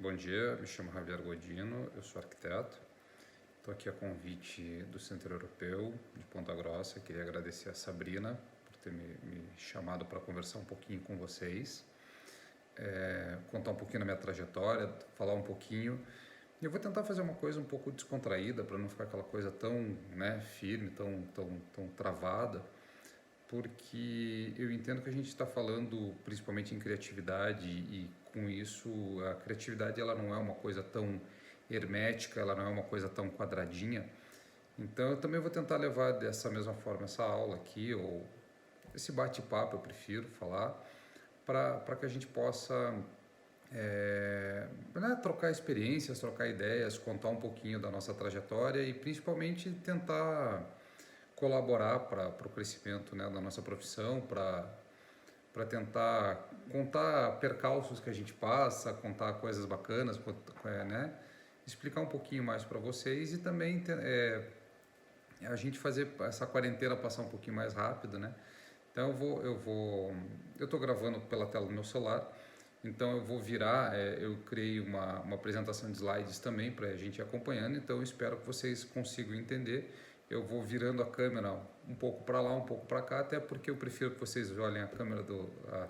Bom dia, me chamo Javier Godino, eu sou arquiteto. Estou aqui a convite do Centro Europeu de Ponta Grossa. Queria agradecer a Sabrina por ter me chamado para conversar um pouquinho com vocês, contar um pouquinho da minha trajetória, falar um pouquinho. Eu vou tentar fazer uma coisa um pouco descontraída para não ficar aquela coisa tão, firme, tão travada, porque eu entendo que a gente está falando principalmente em criatividade e com isso a criatividade ela não é uma coisa tão hermética, ela não é uma coisa tão quadradinha. Então eu também vou tentar levar dessa mesma forma essa aula aqui, ou esse bate-papo eu prefiro falar, para que a gente possa trocar experiências, trocar ideias, contar um pouquinho da nossa trajetória e principalmente tentar colaborar para o crescimento, da nossa profissão, para tentar contar percalços que a gente passa, contar coisas bacanas, explicar um pouquinho mais para vocês e também a gente fazer essa quarentena passar um pouquinho mais rápido, né? Então eu estou gravando pela tela do meu celular, então eu vou virar, eu criei uma apresentação de slides também para a gente ir acompanhando, então eu espero que vocês consigam entender. Eu vou virando a câmera um pouco para lá, um pouco para cá, até porque eu prefiro que vocês olhem a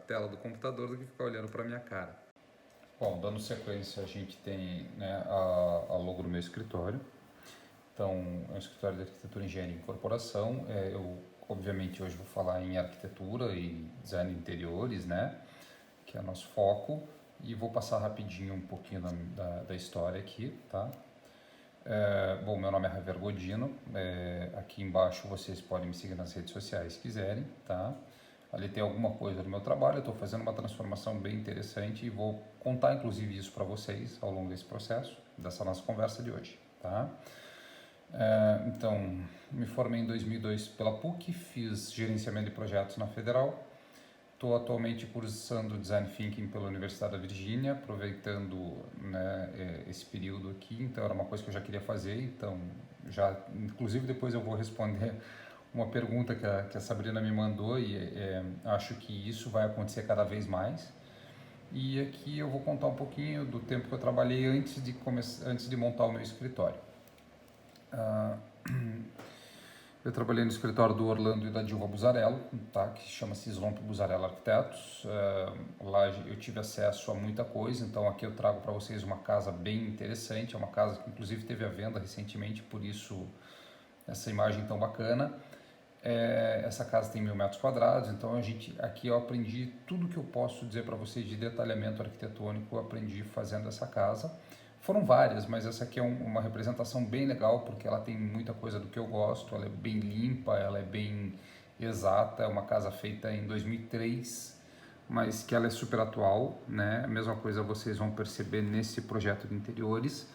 tela do computador do que ficar olhando para a minha cara. Bom, dando sequência, a gente tem a logo do meu escritório. Então, é um escritório de arquitetura, engenharia e incorporação. Eu, obviamente, hoje vou falar em arquitetura e design de interiores, que é o nosso foco. E vou passar rapidinho um pouquinho da história aqui, tá? Bom, meu nome é Javier Godino. Aqui embaixo vocês podem me seguir nas redes sociais se quiserem, tá? Ali tem alguma coisa do meu trabalho. Eu estou fazendo uma transformação bem interessante e vou contar inclusive isso para vocês ao longo desse processo, dessa nossa conversa de hoje, tá? Então, me formei em 2002 pela PUC, fiz gerenciamento de projetos na Federal. Estou atualmente cursando Design Thinking pela Universidade da Virgínia, aproveitando esse período aqui, então era uma coisa que eu já queria fazer, então inclusive depois eu vou responder uma pergunta que a Sabrina me mandou e acho que isso vai acontecer cada vez mais. E aqui eu vou contar um pouquinho do tempo que eu trabalhei antes de montar o meu escritório. Eu trabalhei no escritório do Orlando e da Dilma Buzzarello, tá? Que chama-se Slomp Buzzarello Arquitetos. Lá eu tive acesso a muita coisa, então aqui eu trago para vocês uma casa bem interessante, é uma casa que inclusive teve à venda recentemente, por isso essa imagem tão bacana. Essa casa tem 1.000 metros quadrados, então aqui eu aprendi tudo que eu posso dizer para vocês de detalhamento arquitetônico, eu aprendi fazendo essa casa. Foram várias, mas essa aqui é uma representação bem legal, porque ela tem muita coisa do que eu gosto, ela é bem limpa, ela é bem exata, é uma casa feita em 2003, mas que ela é super atual, né? A mesma coisa vocês vão perceber nesse projeto de interiores,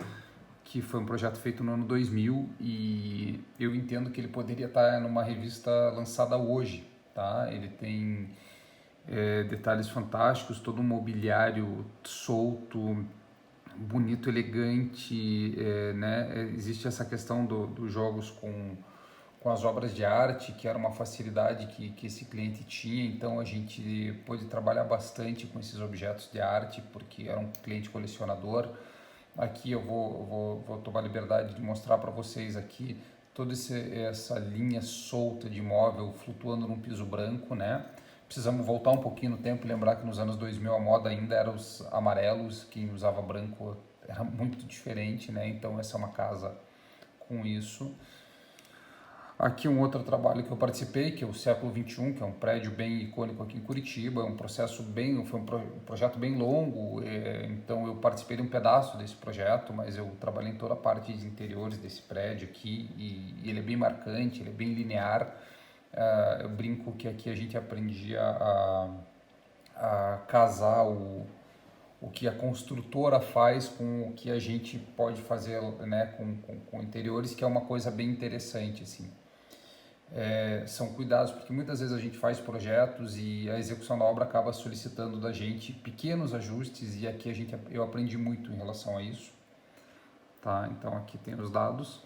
que foi um projeto feito no ano 2000 e eu entendo que ele poderia estar numa revista lançada hoje, tá? Ele tem detalhes fantásticos, todo um mobiliário solto, bonito, elegante, existe essa questão dos jogos com as obras de arte, que era uma facilidade que esse cliente tinha, então a gente pôde trabalhar bastante com esses objetos de arte, porque era um cliente colecionador. Aqui eu vou tomar a liberdade de mostrar para vocês aqui toda essa linha solta de móvel flutuando num piso branco, né? Precisamos voltar um pouquinho no tempo e lembrar que nos anos 2000 a moda ainda era os amarelos, quem usava branco era muito diferente, né? Então essa é uma casa com isso. Aqui um outro trabalho que eu participei, que é o Século XXI, que é um prédio bem icônico aqui em Curitiba, é um foi um projeto bem longo, então eu participei de um pedaço desse projeto, mas eu trabalhei em toda a parte de interiores desse prédio aqui, e ele é bem marcante, ele é bem linear. Eu brinco que aqui a gente aprendia a casar o que a construtora faz com o que a gente pode fazer, né, com interiores, que é uma coisa bem interessante, assim. São cuidados, porque muitas vezes a gente faz projetos e a execução da obra acaba solicitando da gente pequenos ajustes, e aqui eu aprendi muito em relação a isso, tá? Então aqui tem os dados.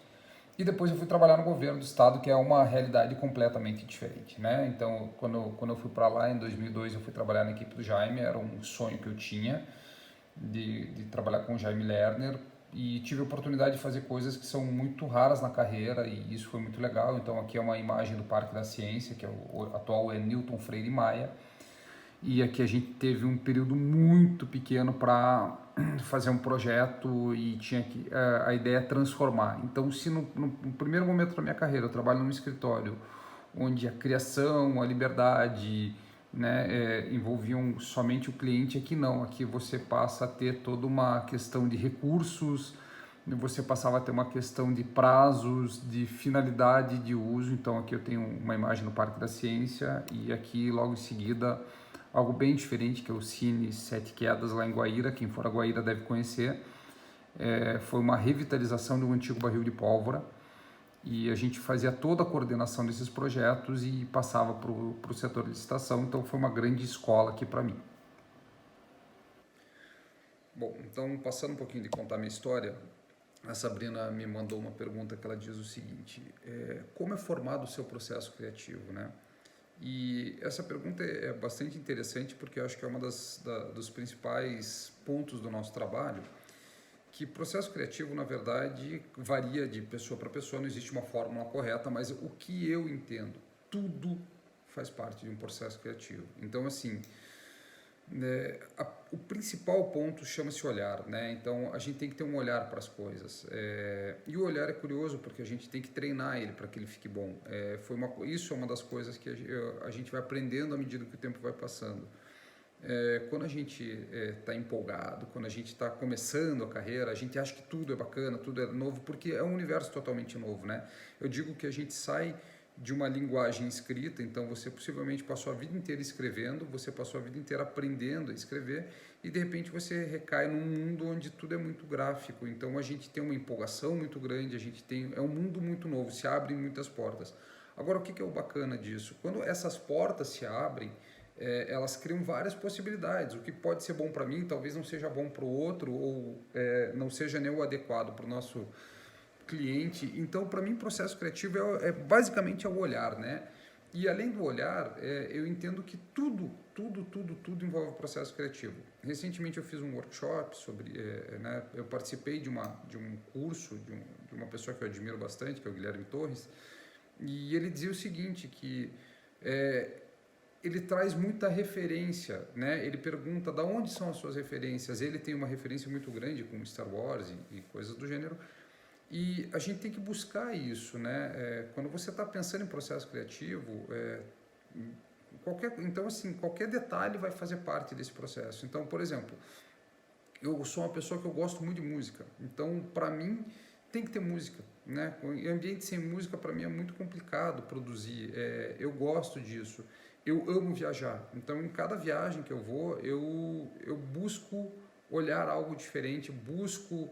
E depois eu fui trabalhar no governo do estado, que é uma realidade completamente diferente, né? Então, quando eu fui para lá em 2002, eu fui trabalhar na equipe do Jaime, era um sonho que eu tinha. de trabalhar com o Jaime Lerner e tive a oportunidade de fazer coisas que são muito raras na carreira e isso foi muito legal. Então aqui é uma imagem do Parque da Ciência, que o atual é Newton Freire Maia, e aqui a gente teve um período muito pequeno para fazer um projeto e tinha que a ideia é transformar. Então, se no primeiro momento da minha carreira eu trabalho num escritório onde a criação, a liberdade, né, envolviam somente o cliente, aqui não. Aqui você passa a ter toda uma questão de recursos, você passava a ter uma questão de prazos, de finalidade de uso. Então aqui eu tenho uma imagem no Parque da Ciência e aqui logo em seguida algo bem diferente, que é o Cine Sete Quedas lá em Guaíra. Quem for a Guaíra deve conhecer. Foi uma revitalização de um antigo barril de pólvora e a gente fazia toda a coordenação desses projetos e passava para o setor de licitação. Então foi uma grande escola aqui para mim. Bom, então passando um pouquinho de contar minha história, a Sabrina me mandou uma pergunta que ela diz o seguinte: como é formado o seu processo criativo, né? E essa pergunta é bastante interessante porque eu acho que é uma dos principais pontos do nosso trabalho, que processo criativo, na verdade, varia de pessoa para pessoa, não existe uma fórmula correta, mas o que eu entendo, tudo faz parte de um processo criativo. Então, assim, o principal ponto chama-se olhar, né? Então a gente tem que ter um olhar para as coisas, e o olhar é curioso porque a gente tem que treinar ele para que ele fique bom. Isso é uma das coisas que a gente vai aprendendo à medida que o tempo vai passando. Quando a gente está empolgado, quando a gente está começando a carreira, a gente acha que tudo é bacana, tudo é novo, porque é um universo totalmente novo, né? Eu digo que a gente sai de uma linguagem escrita, então você possivelmente passou a vida inteira escrevendo, você passou a vida inteira aprendendo a escrever e de repente você recai num mundo onde tudo é muito gráfico. Então a gente tem uma empolgação muito grande, é um mundo muito novo, se abrem muitas portas. Agora, o que é o bacana disso? Quando essas portas se abrem, elas criam várias possibilidades. O que pode ser bom para mim talvez não seja bom para o outro, ou não seja nem o adequado para o nosso cliente. Então, para mim, processo criativo basicamente é o olhar, né? E além do olhar, eu entendo que tudo envolve processo criativo. Recentemente eu fiz um workshop sobre, né, eu participei de um curso de uma pessoa que eu admiro bastante, que é o Guilherme Torres, e ele dizia o seguinte, que ele traz muita referência, né? Ele pergunta de onde são as suas referências. Ele tem uma referência muito grande com Star Wars e coisas do gênero. E a gente tem que buscar isso, né? Quando você está pensando em processo criativo, qualquer detalhe vai fazer parte desse processo. Então, por exemplo, eu sou uma pessoa que eu gosto muito de música. Então, para mim, tem que ter música, né? Em ambiente sem música, para mim é muito complicado produzir. Eu gosto disso. Eu amo viajar. Então, em cada viagem que eu vou, eu busco olhar algo diferente, busco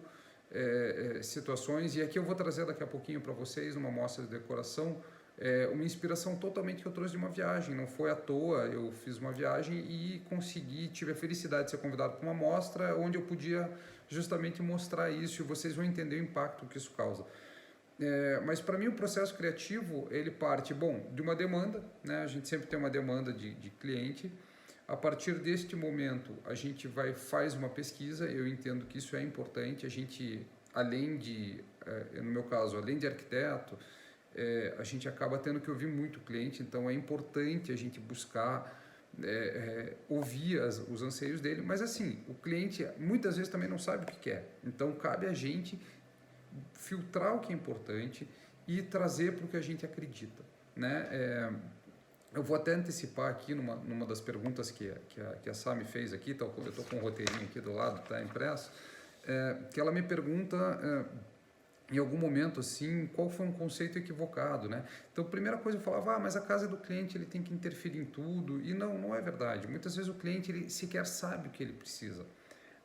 situações, e aqui eu vou trazer daqui a pouquinho para vocês uma mostra de decoração, uma inspiração totalmente que eu trouxe de uma viagem. Não foi à toa, eu fiz uma viagem e tive a felicidade de ser convidado para uma mostra onde eu podia justamente mostrar isso, e vocês vão entender o impacto que isso causa. Mas para mim o processo criativo, ele parte, de uma demanda, né? A gente sempre tem uma demanda de cliente. A partir deste momento, a gente faz uma pesquisa. Eu entendo que isso é importante. A gente, no meu caso, além de arquiteto, a gente acaba tendo que ouvir muito o cliente. Então, é importante a gente buscar ouvir os anseios dele. Mas, assim, o cliente muitas vezes também não sabe o que quer. Então, cabe a gente filtrar o que é importante e trazer para o que a gente acredita, né? Eu vou até antecipar aqui numa das perguntas que a Sá me fez aqui, eu estou com um roteirinho aqui do lado, está impresso, que ela me pergunta em algum momento assim, qual foi um conceito equivocado, né? Então, a primeira coisa eu falava, mas a casa do cliente ele tem que interferir em tudo, e não é verdade. Muitas vezes o cliente ele sequer sabe o que ele precisa,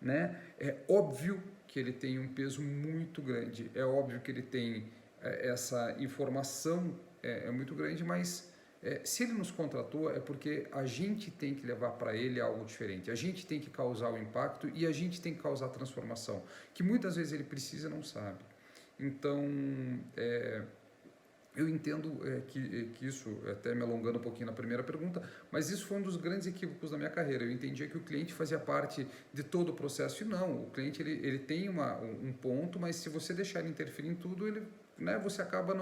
né? É óbvio que ele tem um peso muito grande, é óbvio que ele tem essa informação muito grande, mas se ele nos contratou é porque a gente tem que levar para ele algo diferente, a gente tem que causar o impacto e a gente tem que causar a transformação, que muitas vezes ele precisa e não sabe. Então, Eu entendo que isso, até me alongando um pouquinho na primeira pergunta, mas isso foi um dos grandes equívocos da minha carreira. Eu entendia que o cliente fazia parte de todo o processo e não, o cliente ele tem um ponto, mas se você deixar ele interferir em tudo, ele, né, você acaba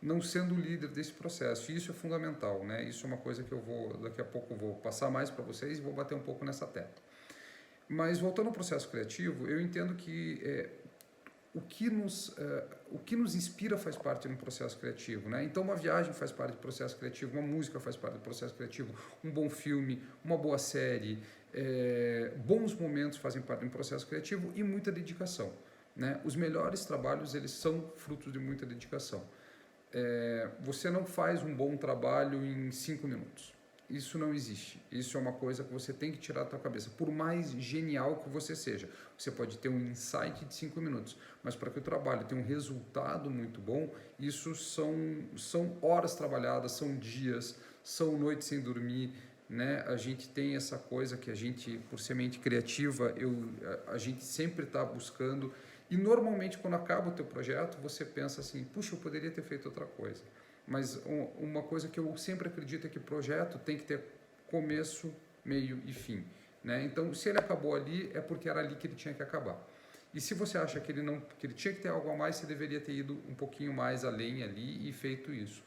não sendo o líder desse processo. E isso é fundamental, né? Isso é uma coisa que eu vou, daqui a pouco, vou passar mais para vocês e vou bater um pouco nessa tecla. Mas voltando ao processo criativo, eu entendo que o que nos inspira faz parte do processo criativo, né? Então uma viagem faz parte do processo criativo, uma música faz parte do processo criativo, um bom filme, uma boa série, bons momentos fazem parte do processo criativo e muita dedicação, né? Os melhores trabalhos, eles são frutos de muita dedicação. Você não faz um bom trabalho em 5 minutos. Isso não existe. Isso é uma coisa que você tem que tirar da sua cabeça. Por mais genial que você seja, você pode ter um insight de 5 minutos, mas para que o trabalho tenha um resultado muito bom, isso são horas trabalhadas, são dias, são noites sem dormir, né? A gente tem essa coisa que a gente, por ser mente criativa, a gente sempre está buscando, e normalmente quando acaba o teu projeto, você pensa assim, puxa, eu poderia ter feito outra coisa. Mas uma coisa que eu sempre acredito é que projeto tem que ter começo, meio e fim, né? Então, se ele acabou ali, é porque era ali que ele tinha que acabar. E se você acha que ele tinha que ter algo a mais, você deveria ter ido um pouquinho mais além ali e feito isso.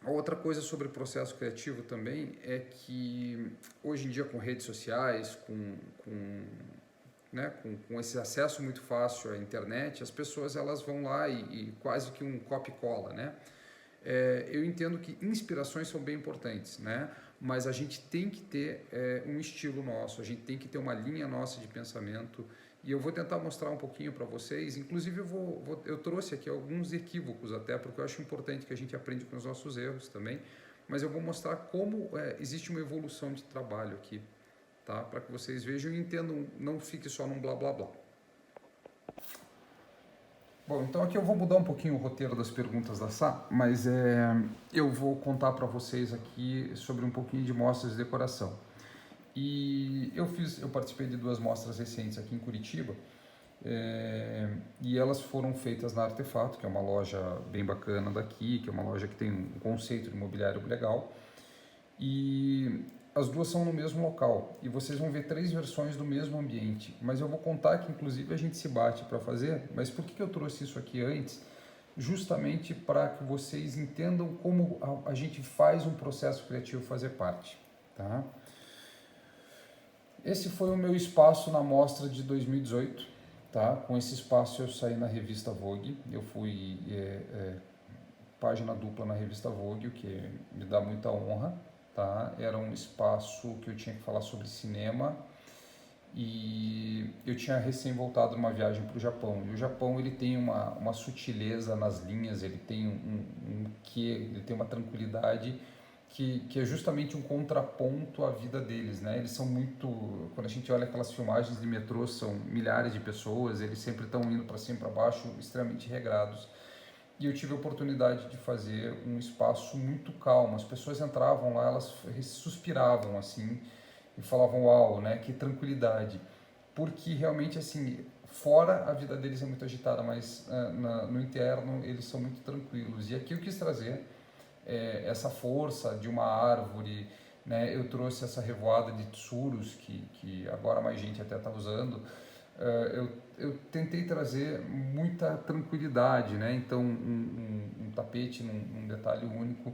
Outra coisa sobre o processo criativo também é que hoje em dia com redes sociais, com esse acesso muito fácil à internet, as pessoas elas vão lá e quase que um copia-cola, né? Eu entendo que inspirações são bem importantes, né? Mas a gente tem que ter um estilo nosso, a gente tem que ter uma linha nossa de pensamento, e eu vou tentar mostrar um pouquinho para vocês. Inclusive eu trouxe aqui alguns equívocos até, porque eu acho importante que a gente aprenda com os nossos erros também, mas eu vou mostrar como existe uma evolução de trabalho aqui, tá? Para que vocês vejam e entendam, não fique só num blá blá blá. Bom, então aqui eu vou mudar um pouquinho o roteiro das perguntas da Sá, mas eu vou contar para vocês aqui sobre um pouquinho de mostras de decoração. E eu participei de 2 mostras recentes aqui em Curitiba, e elas foram feitas na Artefato, que é uma loja bem bacana daqui, que é uma loja que tem um conceito de imobiliário legal. E as 2 são no mesmo local, e vocês vão ver 3 versões do mesmo ambiente, mas eu vou contar que inclusive a gente se bate para fazer. Mas por que eu trouxe isso aqui antes? Justamente para que vocês entendam como a gente faz um processo criativo fazer parte, tá? Esse foi o meu espaço na mostra de 2018, tá? Com esse espaço eu saí na revista Vogue, eu fui página dupla na revista Vogue, o que me dá muita honra, tá? Era um espaço que eu tinha que falar sobre cinema, e eu tinha recém voltado de uma viagem para o Japão, e o Japão ele tem uma sutileza nas linhas, ele tem ele tem uma tranquilidade que é justamente um contraponto à vida deles, né? Eles são muito, quando a gente olha aquelas filmagens de metrô, são milhares de pessoas, eles sempre estão indo para cima e para baixo, extremamente regrados. E eu tive a oportunidade de fazer um espaço muito calmo. As pessoas entravam lá, elas suspiravam assim e falavam, uau, né? Que tranquilidade. Porque realmente, assim, fora a vida deles é muito agitada, mas no interno eles são muito tranquilos. E aqui eu quis trazer essa força de uma árvore, né? Eu trouxe essa revoada de tsuros que agora mais gente até está usando. Eu tentei trazer muita tranquilidade, né? Então um tapete num detalhe único.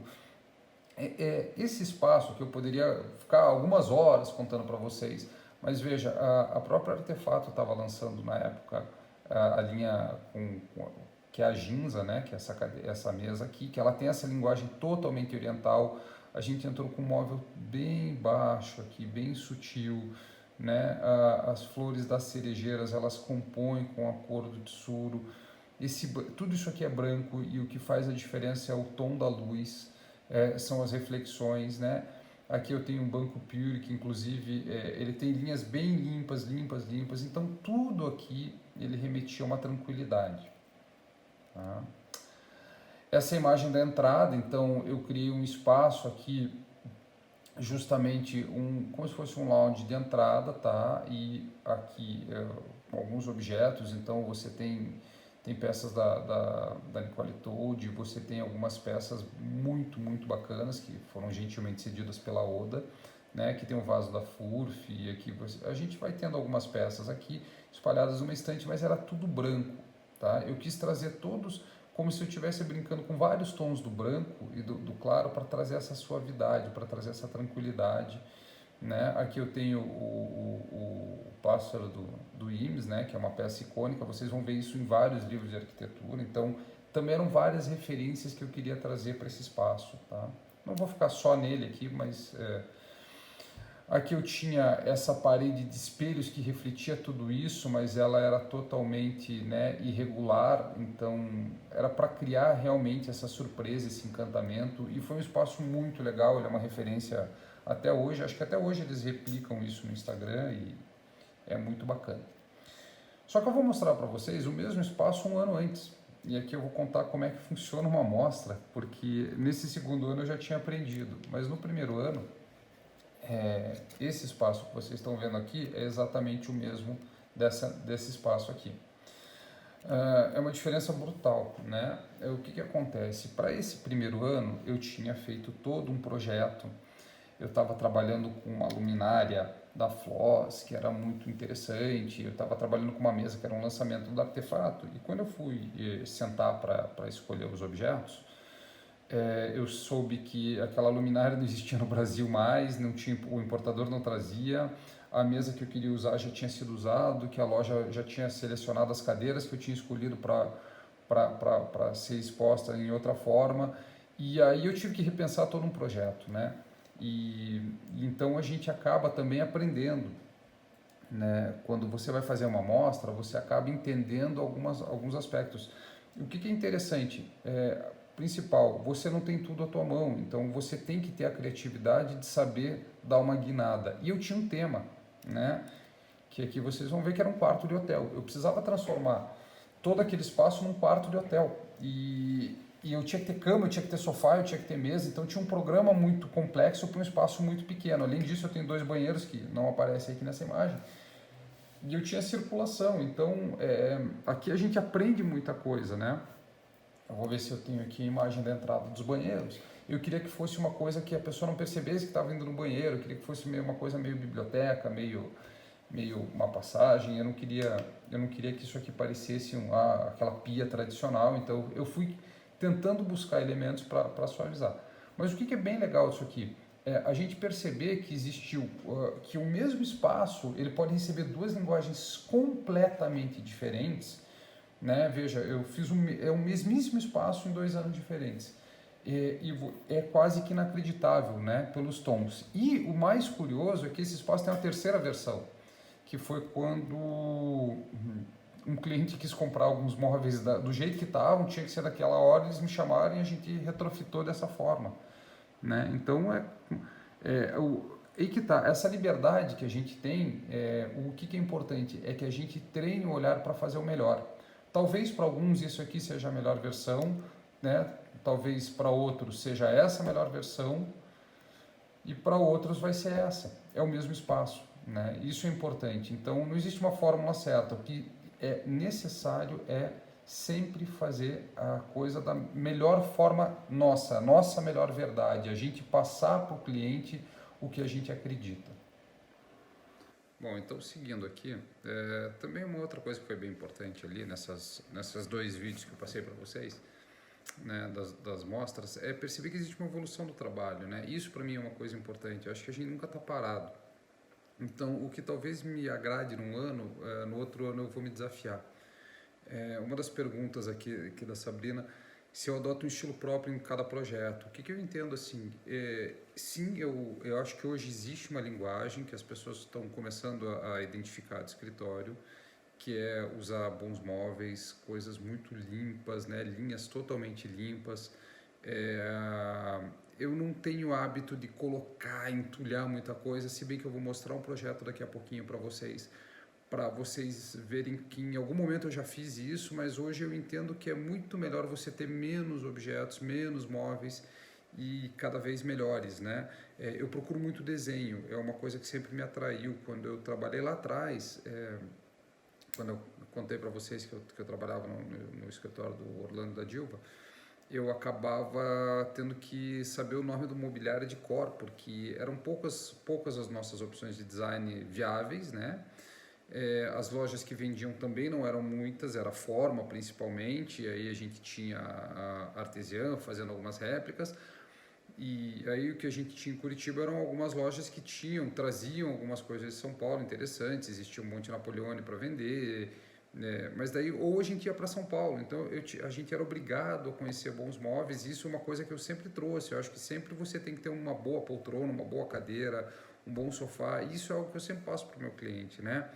Esse espaço que eu poderia ficar algumas horas contando para vocês, mas veja, a própria Artefato estava lançando na época a linha que é a Ginza, né, que é essa mesa aqui, que ela tem essa linguagem totalmente oriental. A gente entrou com um móvel bem baixo aqui, bem sutil, né? As flores das cerejeiras, elas compõem com a cor do tsuru. Tudo isso aqui é branco, e o que faz a diferença é o tom da luz, são as reflexões, né? Aqui eu tenho um banco Pure, que inclusive ele tem linhas bem limpas, então tudo aqui ele remetia a uma tranquilidade. Tá? Essa é a imagem da entrada, então eu criei um espaço aqui, justamente como se fosse um lounge de entrada, tá? E aqui alguns objetos, então você tem tem peças da Nicole Todd, você tem algumas peças muito bacanas que foram gentilmente cedidas pela Oda, né, que tem o vaso da Furf, e aqui a gente vai tendo algumas peças aqui espalhadas numa estante, mas era tudo branco, tá? Eu quis trazer todos como se eu estivesse brincando com vários tons do branco e do claro para trazer essa suavidade, para trazer essa tranquilidade, né? Aqui eu tenho o pássaro do Imes, né, que é uma peça icônica, vocês vão ver isso em vários livros de arquitetura, então também eram várias referências que eu queria trazer para esse espaço, tá? Não vou ficar só nele aqui, mas aqui eu tinha essa parede de espelhos que refletia tudo isso, mas ela era totalmente, né, irregular, então era para criar realmente essa surpresa, esse encantamento, e foi um espaço muito legal, ele é uma referência até hoje, acho que até hoje eles replicam isso no Instagram e é muito bacana. Só que eu vou mostrar para vocês o mesmo espaço um ano antes, e aqui eu vou contar como é que funciona uma amostra, porque nesse segundo ano eu já tinha aprendido, mas no primeiro ano, esse espaço que vocês estão vendo aqui é exatamente o mesmo desse espaço aqui. É uma diferença brutal, né? O que acontece? Para esse primeiro ano eu tinha feito todo um projeto, eu estava trabalhando com uma luminária da Floss, que era muito interessante, eu estava trabalhando com uma mesa que era um lançamento do artefato, e quando eu fui sentar para escolher os objetos, eu soube que aquela luminária não existia no Brasil mais, não tinha, o importador não trazia, a mesa que eu queria usar já tinha sido usado, que a loja já tinha selecionado as cadeiras que eu tinha escolhido para ser exposta em outra forma, e aí eu tive que repensar todo um projeto, né? E então a gente acaba também aprendendo, né? Quando você vai fazer uma amostra, você acaba entendendo alguns aspectos. E o que é interessante? Principal, você não tem tudo à tua mão, então você tem que ter a criatividade de saber dar uma guinada. E eu tinha um tema, né? Que aqui vocês vão ver que era um quarto de hotel. Eu precisava transformar todo aquele espaço num quarto de hotel. E eu tinha que ter cama, eu tinha que ter sofá, eu tinha que ter mesa, então tinha um programa muito complexo para um espaço muito pequeno. Além disso, eu tenho 2 banheiros que não aparecem aqui nessa imagem. E eu tinha circulação, então aqui a gente aprende muita coisa, né? Eu vou ver se eu tenho aqui a imagem da entrada dos banheiros. Eu queria que fosse uma coisa que a pessoa não percebesse que estava indo no banheiro, eu queria que fosse uma coisa meio biblioteca, meio uma passagem. Eu não queria que isso aqui parecesse aquela pia tradicional, então eu fui tentando buscar elementos para suavizar. Mas o que é bem legal disso aqui? A gente perceber que existiu, que o mesmo espaço ele pode receber 2 linguagens completamente diferentes, né? Veja, eu fiz o mesmíssimo espaço em 2 anos diferentes. E é quase que inacreditável, né? Pelos tons. E o mais curioso é que esse espaço tem uma terceira versão, que foi quando um cliente quis comprar alguns móveis do jeito que estavam, tinha que ser daquela hora, eles me chamaram e a gente retrofitou dessa forma, né? Então aí que tá, essa liberdade que a gente tem, o que é importante é que a gente treine o olhar para fazer o melhor. Talvez para alguns isso aqui seja a melhor versão, né? Talvez para outros seja essa a melhor versão e para outros vai ser essa. É o mesmo espaço, né? Isso é importante. Então não existe uma fórmula certa. O que é necessário é sempre fazer a coisa da melhor forma nossa melhor verdade, a gente passar para o cliente o que a gente acredita. Bom, então seguindo aqui, também uma outra coisa que foi bem importante ali nessas 2 vídeos que eu passei para vocês, né, das mostras, é perceber que existe uma evolução do trabalho, né? Isso para mim é uma coisa importante. Eu acho que a gente nunca está parado. Então, o que talvez me agrade num ano, no outro ano eu vou me desafiar. Uma das perguntas aqui da Sabrina, se eu adoto um estilo próprio em cada projeto. O que eu entendo assim? Sim, eu acho que hoje existe uma linguagem que as pessoas estão começando a identificar de escritório, que é usar bons móveis, coisas muito limpas, né? Linhas totalmente limpas. Eu não tenho hábito de colocar, entulhar muita coisa, se bem que eu vou mostrar um projeto daqui a pouquinho para vocês verem que em algum momento eu já fiz isso, mas hoje eu entendo que é muito melhor você ter menos objetos, menos móveis e cada vez melhores, né? Eu procuro muito desenho, é uma coisa que sempre me atraiu. Quando eu trabalhei lá atrás, quando eu contei para vocês que eu trabalhava no escritório do Orlando da Dilva, eu acabava tendo que saber o nome do mobiliário de cor, porque eram poucas as nossas opções de design viáveis, né? As lojas que vendiam também não eram muitas, era Forma principalmente, aí a gente tinha a Artesian fazendo algumas réplicas, e aí o que a gente tinha em Curitiba eram algumas lojas que traziam algumas coisas de São Paulo interessantes, existia um Monte Napoleone para vender, né? Mas daí ou a gente ia para São Paulo, então a gente era obrigado a conhecer bons móveis, e isso é uma coisa que eu sempre trouxe, eu acho que sempre você tem que ter uma boa poltrona, uma boa cadeira, um bom sofá, e isso é algo que eu sempre passo para o meu cliente, né?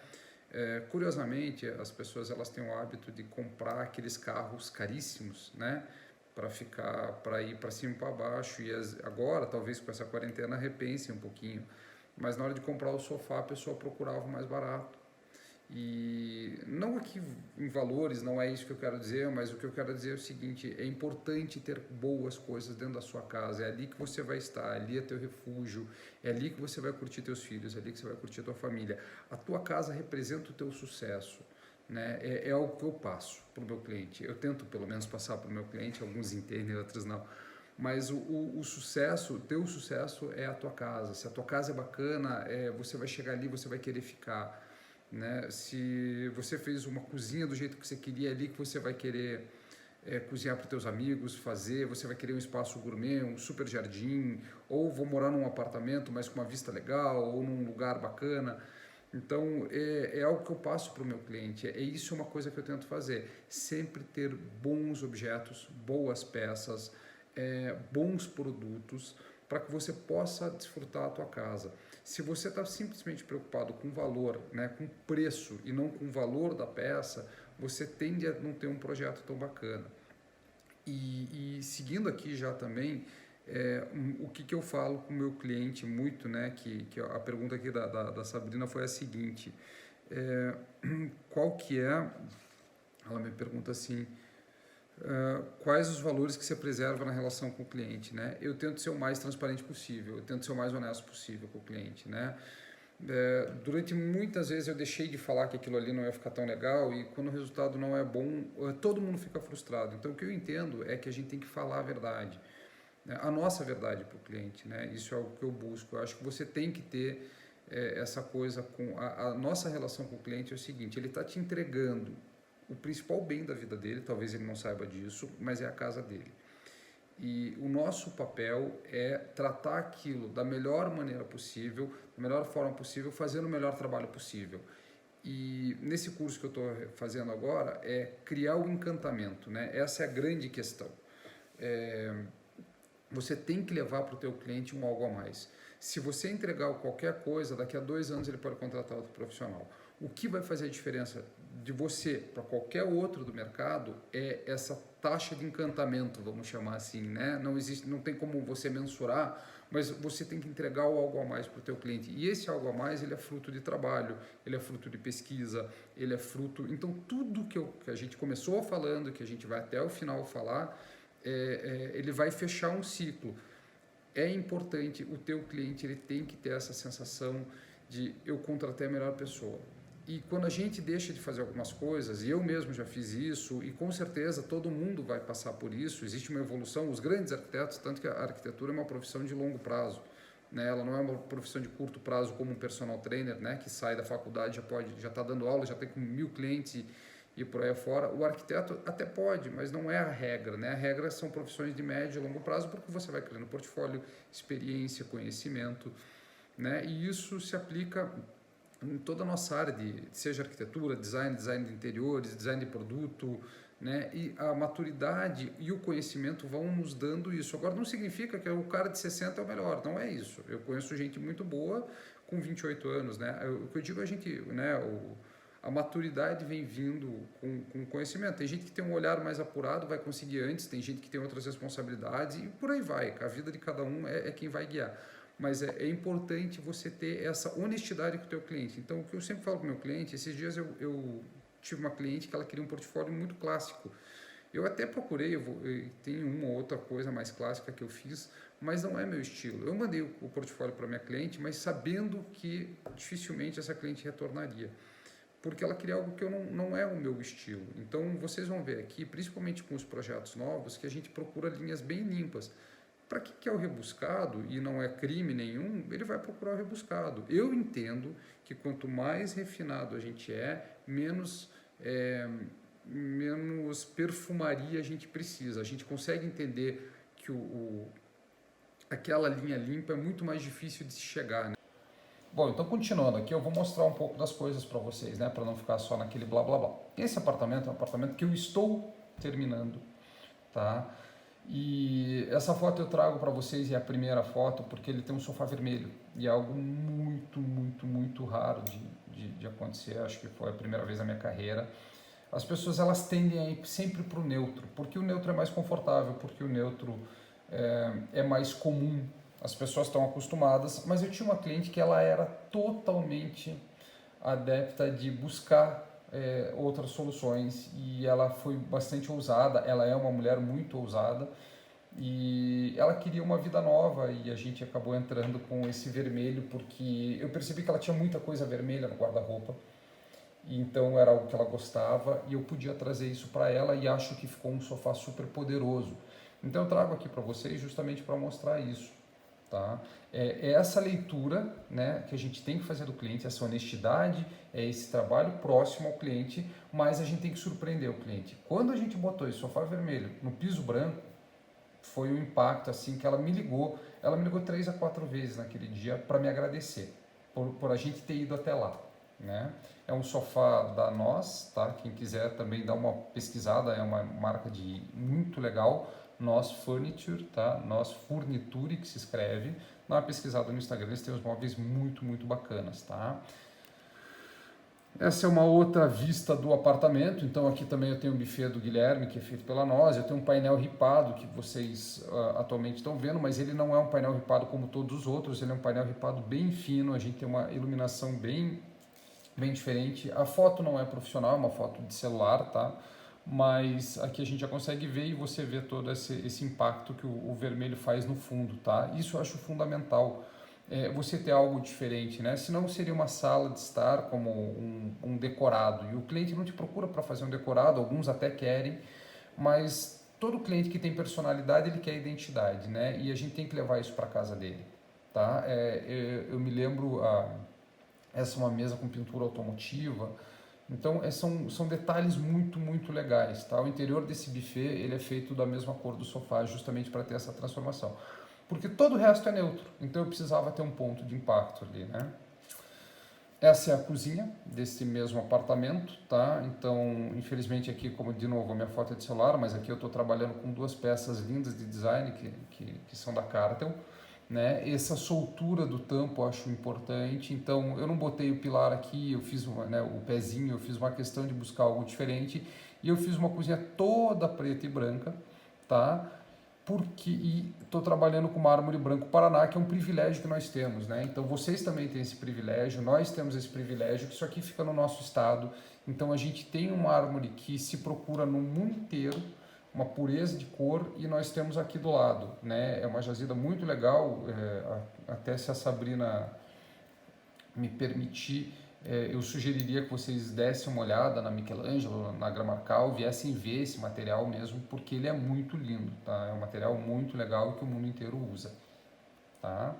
Curiosamente, as pessoas elas têm o hábito de comprar aqueles carros caríssimos, né? Para ir para cima e para baixo, e agora, talvez com essa quarentena, repensem um pouquinho, mas na hora de comprar o sofá, a pessoa procurava o mais barato. E não aqui em valores, não é isso que eu quero dizer, mas o que eu quero dizer é o seguinte: é importante ter boas coisas dentro da sua casa, é ali que você vai estar, ali é teu refúgio, é ali que você vai curtir teus filhos, é ali que você vai curtir tua família. A tua casa representa o teu sucesso, né? É algo que eu passo para o meu cliente, eu tento pelo menos passar para o meu cliente, alguns entendem, outros não, mas o sucesso, o teu sucesso é a tua casa. Se a tua casa é bacana, você vai chegar ali, você vai querer ficar, né? Se você fez uma cozinha do jeito que você queria, é ali que você vai querer cozinhar para os teus amigos, você vai querer um espaço gourmet, um super jardim, ou vou morar num apartamento, mas com uma vista legal, ou num lugar bacana. Então, é algo que eu passo para o meu cliente, isso é uma coisa que eu tento fazer, sempre ter bons objetos, boas peças, bons produtos, para que você possa desfrutar a tua casa. Se você está simplesmente preocupado com o valor, né, com o preço e não com o valor da peça, você tende a não ter um projeto tão bacana. E seguindo aqui já também, o que eu falo com o meu cliente muito, né, que a pergunta aqui da Sabrina foi a seguinte, qual que é, ela me pergunta assim, quais os valores que você preserva na relação com o cliente, né? Eu tento ser o mais transparente possível, eu tento ser o mais honesto possível com o cliente, né? Durante muitas vezes eu deixei de falar que aquilo ali não ia ficar tão legal, e quando o resultado não é bom, todo mundo fica frustrado. Então o que eu entendo é que a gente tem que falar a verdade, né? A nossa verdade para o cliente, né? Isso é algo que eu busco. Eu acho que você tem que ter essa coisa com a nossa relação com o cliente. É o seguinte: ele está te entregando o principal bem da vida dele, talvez ele não saiba disso, mas é a casa dele. E o nosso papel é tratar aquilo da melhor maneira possível, da melhor forma possível, fazendo o melhor trabalho possível. E nesse curso que eu estou fazendo agora é criar o encantamento, né? Essa é a grande questão. Você tem que levar para o teu cliente um algo a mais. Se você entregar qualquer coisa, daqui a 2 anos ele pode contratar outro profissional. O que vai fazer a diferença de você para qualquer outro do mercado é essa taxa de encantamento, vamos chamar assim, né? Não tem como você mensurar, mas você tem que entregar algo a mais para o teu cliente. E esse algo a mais, ele é fruto de trabalho, ele é fruto de pesquisa, ele é fruto... Então, tudo que a gente começou falando, que a gente vai até o final falar, ele vai fechar um ciclo. É importante, o teu cliente ele tem que ter essa sensação de eu contratei a melhor pessoa. E quando a gente deixa de fazer algumas coisas, e eu mesmo já fiz isso, e com certeza todo mundo vai passar por isso, existe uma evolução, os grandes arquitetos, tanto que a arquitetura é uma profissão de longo prazo, né? Ela não é uma profissão de curto prazo como um personal trainer, né? Que sai da faculdade, já está dando aula, já tem com 1000 clientes e por aí afora. O arquiteto até pode, mas não é a regra, né? A regra são profissões de médio e longo prazo, porque você vai criando portfólio, experiência, conhecimento, né? E isso se aplica em toda a nossa área, seja arquitetura, design de interiores, design de produto, né? E a maturidade e o conhecimento vão nos dando isso. Agora, não significa que o cara de 60 é o melhor, não é isso. Eu conheço gente muito boa com 28 anos, né? O que eu digo, a gente, né? A maturidade vem vindo com conhecimento. Tem gente que tem um olhar mais apurado, vai conseguir antes, tem gente que tem outras responsabilidades, e por aí vai. A vida de cada um é quem vai guiar. Mas é importante você ter essa honestidade com o teu cliente. Então, o que eu sempre falo com o meu cliente, esses dias eu tive uma cliente que ela queria um portfólio muito clássico. Eu até procurei, eu tenho uma ou outra coisa mais clássica que eu fiz, mas não é meu estilo. Eu mandei o portfólio para minha cliente, mas sabendo que dificilmente essa cliente retornaria. porque ela queria algo que eu não é o meu estilo. Então vocês vão ver aqui, principalmente com os projetos novos, que a gente procura linhas bem limpas. Para quem quer o rebuscado e não é crime nenhum, ele vai procurar o rebuscado. Eu entendo que quanto mais refinado a gente menos perfumaria a gente precisa. A gente consegue entender que aquela linha limpa é muito mais difícil de se chegar, né? Bom, então continuando aqui, eu vou mostrar um pouco das coisas para vocês, né, para não ficar só naquele blá blá blá. Esse apartamento é um apartamento que eu estou terminando, tá? E essa foto eu trago para vocês, é a primeira foto, porque ele tem um sofá vermelho, e é algo muito, muito, muito raro de acontecer. Acho que foi a primeira vez na minha carreira. As pessoas, elas tendem a ir sempre para o neutro, porque o neutro é mais confortável, porque o neutro é mais comum. As pessoas estão acostumadas, mas eu tinha uma cliente que ela era totalmente adepta de buscar outras soluções, e ela foi bastante ousada. Ela é uma mulher muito ousada e ela queria uma vida nova, e a gente acabou entrando com esse vermelho porque eu percebi que ela tinha muita coisa vermelha no guarda-roupa, e então era algo que ela gostava e eu podia trazer isso para ela, e acho que ficou um sofá super poderoso. Então eu trago aqui para vocês justamente para mostrar isso. Tá? É essa leitura, né, que a gente tem que fazer do cliente, essa honestidade, esse trabalho próximo ao cliente, mas a gente tem que surpreender o cliente. Quando a gente botou esse sofá vermelho no piso branco, foi um impacto assim que ela me ligou 3 a 4 vezes naquele dia para me agradecer por a gente ter ido até lá, né? É um sofá da Nós, tá? Quem quiser também dar uma pesquisada, é uma marca muito legal. Nós Furniture, tá? Nós Furniture, que se escreve. Dá uma pesquisada no Instagram, eles têm uns móveis muito, muito bacanas, tá? Essa é uma outra vista do apartamento. Então aqui também eu tenho o buffet do Guilherme, que é feito pela Nós. Eu tenho um painel ripado que vocês atualmente estão vendo, mas ele não é um painel ripado como todos os outros. Ele é um painel ripado bem fino. A gente tem uma iluminação bem diferente. A foto não é profissional, é uma foto de celular, tá? Mas aqui a gente já consegue ver, e você vê todo esse impacto que o vermelho faz no fundo, tá? Isso eu acho fundamental, você ter algo diferente, né? Senão seria uma sala de estar como um decorado, e o cliente não te procura para fazer um decorado. Alguns até querem, mas todo cliente que tem personalidade, ele quer identidade, né? E a gente tem que levar isso para casa dele, tá? Eu me lembro, essa é uma mesa com pintura automotiva. Então são detalhes muito, muito legais, tá? O interior desse buffet, ele é feito da mesma cor do sofá, justamente para ter essa transformação, porque todo o resto é neutro, então eu precisava ter um ponto de impacto ali, né? Essa é a cozinha desse mesmo apartamento, tá? Então, infelizmente aqui, como de novo, a minha foto é de celular, mas aqui eu estou trabalhando com 2 peças lindas de design que são da Cartel, né? Essa soltura do tampo eu acho importante. Então eu não botei o pilar aqui, eu fiz o pezinho, eu fiz uma questão de buscar algo diferente, e eu fiz uma cozinha toda preta e branca, tá? E estou trabalhando com mármore branco Paraná, que é um privilégio que nós temos, né? Então vocês também têm esse privilégio, nós temos esse privilégio, que isso aqui fica no nosso estado. Então a gente tem um mármore que se procura no mundo inteiro, uma pureza de cor, e nós temos aqui do lado, né? É uma jazida muito legal. Até se a Sabrina me permitir, eu sugeriria que vocês dessem uma olhada na Michelangelo, na Gramarcal, viessem ver esse material mesmo, porque ele é muito lindo, tá? É um material muito legal que o mundo inteiro usa, tá?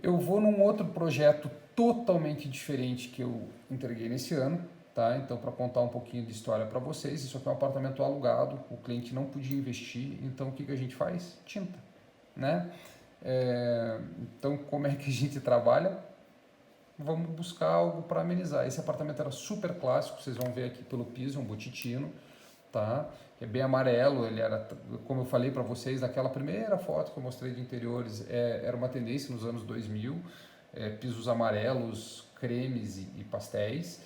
Eu vou num outro projeto totalmente diferente que eu entreguei nesse ano, tá? Então, para contar um pouquinho de história para vocês, isso aqui é um apartamento alugado, o cliente não podia investir, então o que a gente faz? Tinta, né? Então, como é que a gente trabalha? Vamos buscar algo para amenizar. Esse apartamento era super clássico, vocês vão ver aqui pelo piso, um Botitino, tá? É bem amarelo. Ele era, como eu falei para vocês, naquela primeira foto que eu mostrei de interiores, era uma tendência nos anos 2000, pisos amarelos, cremes e pastéis.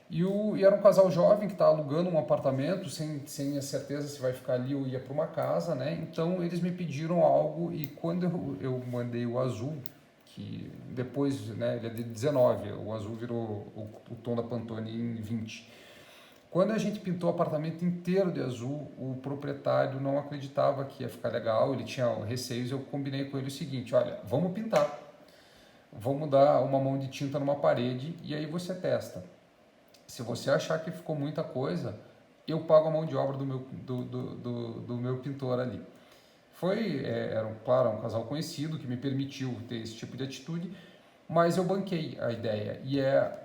E era um casal jovem que está alugando um apartamento sem a certeza se vai ficar ali ou ia para uma casa, né? Então eles me pediram algo, e quando eu mandei o azul, que depois, né, ele é de 19, o azul virou o tom da Pantone em 20. Quando a gente pintou o apartamento inteiro de azul, o proprietário não acreditava que ia ficar legal, ele tinha receios. Eu combinei com ele o seguinte: olha, vamos pintar, vamos dar uma mão de tinta numa parede e aí você testa, Se você achar que ficou muita coisa, eu pago a mão de obra do meu pintor ali. Claro, um casal conhecido que me permitiu ter esse tipo de atitude, mas eu banquei a ideia. E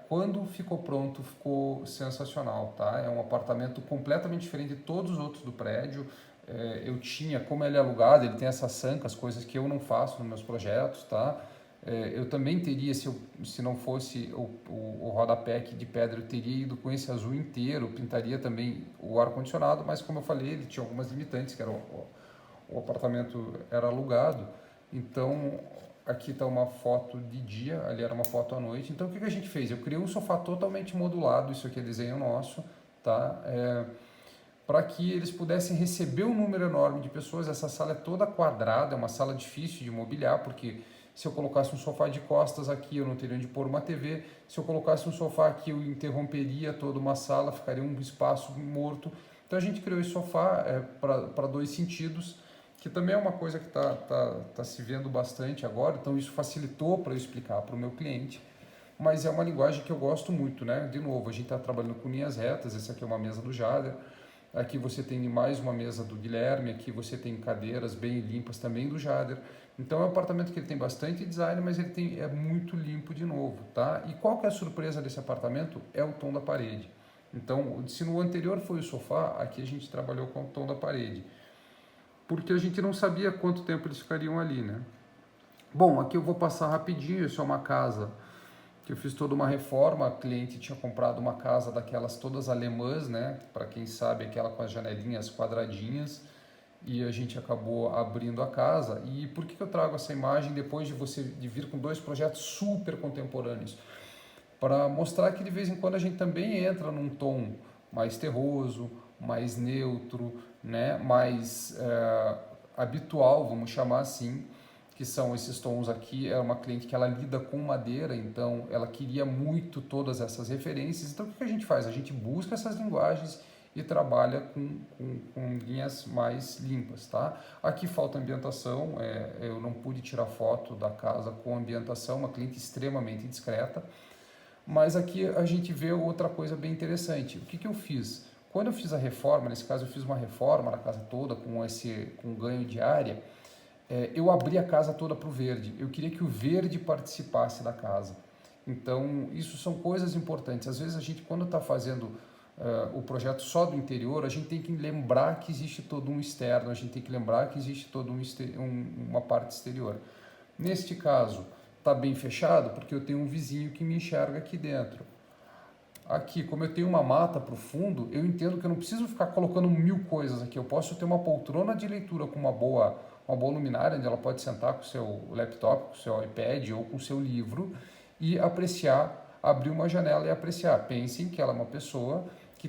quando ficou pronto, ficou sensacional, tá? É um apartamento completamente diferente de todos os outros do prédio. Eu tinha, como ele é alugado, ele tem essas sancas, coisas que eu não faço nos meus projetos, tá? Eu também teria, se não fosse o rodapé aqui de pedra, eu teria ido com esse azul inteiro, pintaria também o ar-condicionado, mas como eu falei, ele tinha algumas limitantes, que era o apartamento era alugado, então aqui está uma foto de dia, ali era uma foto à noite. Então o que a gente fez? Eu criei um sofá totalmente modulado, isso aqui é desenho nosso, tá? Para que eles pudessem receber um número enorme de pessoas. Essa sala é toda quadrada, é uma sala difícil de mobiliar, porque se eu colocasse um sofá de costas aqui, eu não teria onde pôr uma TV. Se eu colocasse um sofá aqui, eu interromperia toda uma sala, ficaria um espaço morto. Então a gente criou esse sofá para dois sentidos, que também é uma coisa que tá se vendo bastante agora. Então isso facilitou para eu explicar para o meu cliente. Mas é uma linguagem que eu gosto muito, né? De novo, a gente está trabalhando com linhas retas. Essa aqui é uma mesa do Jader. Aqui você tem mais uma mesa do Guilherme, aqui você tem cadeiras bem limpas também do Jader. Então é um apartamento que ele tem bastante design, mas é muito limpo de novo, tá? E qual que é a surpresa desse apartamento? É o tom da parede. Então, se no anterior foi o sofá, aqui a gente trabalhou com o tom da parede, porque a gente não sabia quanto tempo eles ficariam ali, né? Bom, aqui eu vou passar rapidinho. Isso é uma casa que eu fiz toda uma reforma. A cliente tinha comprado uma casa daquelas todas alemãs, né? Para quem sabe, aquela com as janelinhas quadradinhas. E a gente acabou abrindo a casa. E por que eu trago essa imagem depois de vir com dois projetos super contemporâneos? Para mostrar que de vez em quando a gente também entra num tom mais terroso, mais neutro, né? Mais habitual, vamos chamar assim, que são esses tons aqui. É uma cliente que ela lida com madeira, então ela queria muito todas essas referências. Então o que a gente faz? A gente busca essas linguagens e trabalha com linhas mais limpas, tá? Aqui falta ambientação, eu não pude tirar foto da casa com ambientação, uma cliente extremamente discreta, mas aqui a gente vê outra coisa bem interessante. O que eu fiz? Quando eu fiz a reforma, nesse caso eu fiz uma reforma na casa toda com ganho de área, eu abri a casa toda para o verde. Eu queria que o verde participasse da casa. Então, isso são coisas importantes. Às vezes a gente, quando está fazendo o projeto só do interior, a gente tem que lembrar que existe todo um externo, a gente tem que lembrar que existe toda uma parte exterior. Neste caso, está bem fechado porque eu tenho um vizinho que me enxerga aqui dentro. Aqui, como eu tenho uma mata para o fundo, eu entendo que eu não preciso ficar colocando 1000 coisas aqui. Eu posso ter uma poltrona de leitura com uma boa luminária, onde ela pode sentar com o seu laptop, com o seu iPad ou com o seu livro e apreciar, abrir uma janela e apreciar. Pensem que ela é uma pessoa que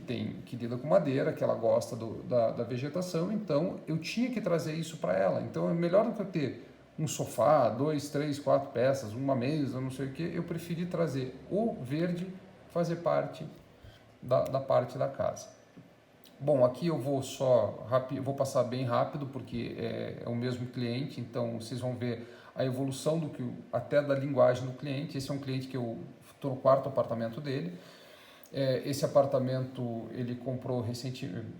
lida com madeira, que ela gosta da vegetação, então eu tinha que trazer isso para ela. Então é melhor do que eu ter um sofá, 2, 3, 4 peças, uma mesa, não sei o que, eu preferi trazer o verde, fazer parte da parte da casa. Bom, aqui eu vou vou passar bem rápido porque é o mesmo cliente, então vocês vão ver a evolução até da linguagem do cliente. Esse é um cliente que eu estou no quarto apartamento dele. Esse apartamento ele comprou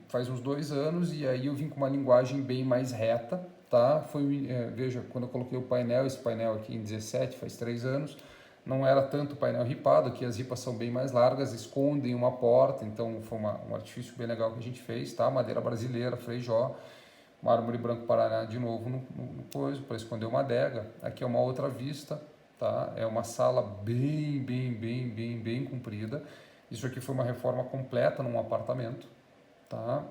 faz uns 2 anos, e aí eu vim com uma linguagem bem mais reta, tá? Veja, quando eu coloquei esse painel aqui em 17, faz 3 anos, não era tanto painel ripado, aqui as ripas são bem mais largas, escondem uma porta, então foi um artifício bem legal que a gente fez, tá? Madeira brasileira, Frejó, mármore branco Paraná de novo no coisa, para esconder uma adega. Aqui é uma outra vista, tá? É uma sala bem comprida. Isso aqui foi uma reforma completa num apartamento, tá?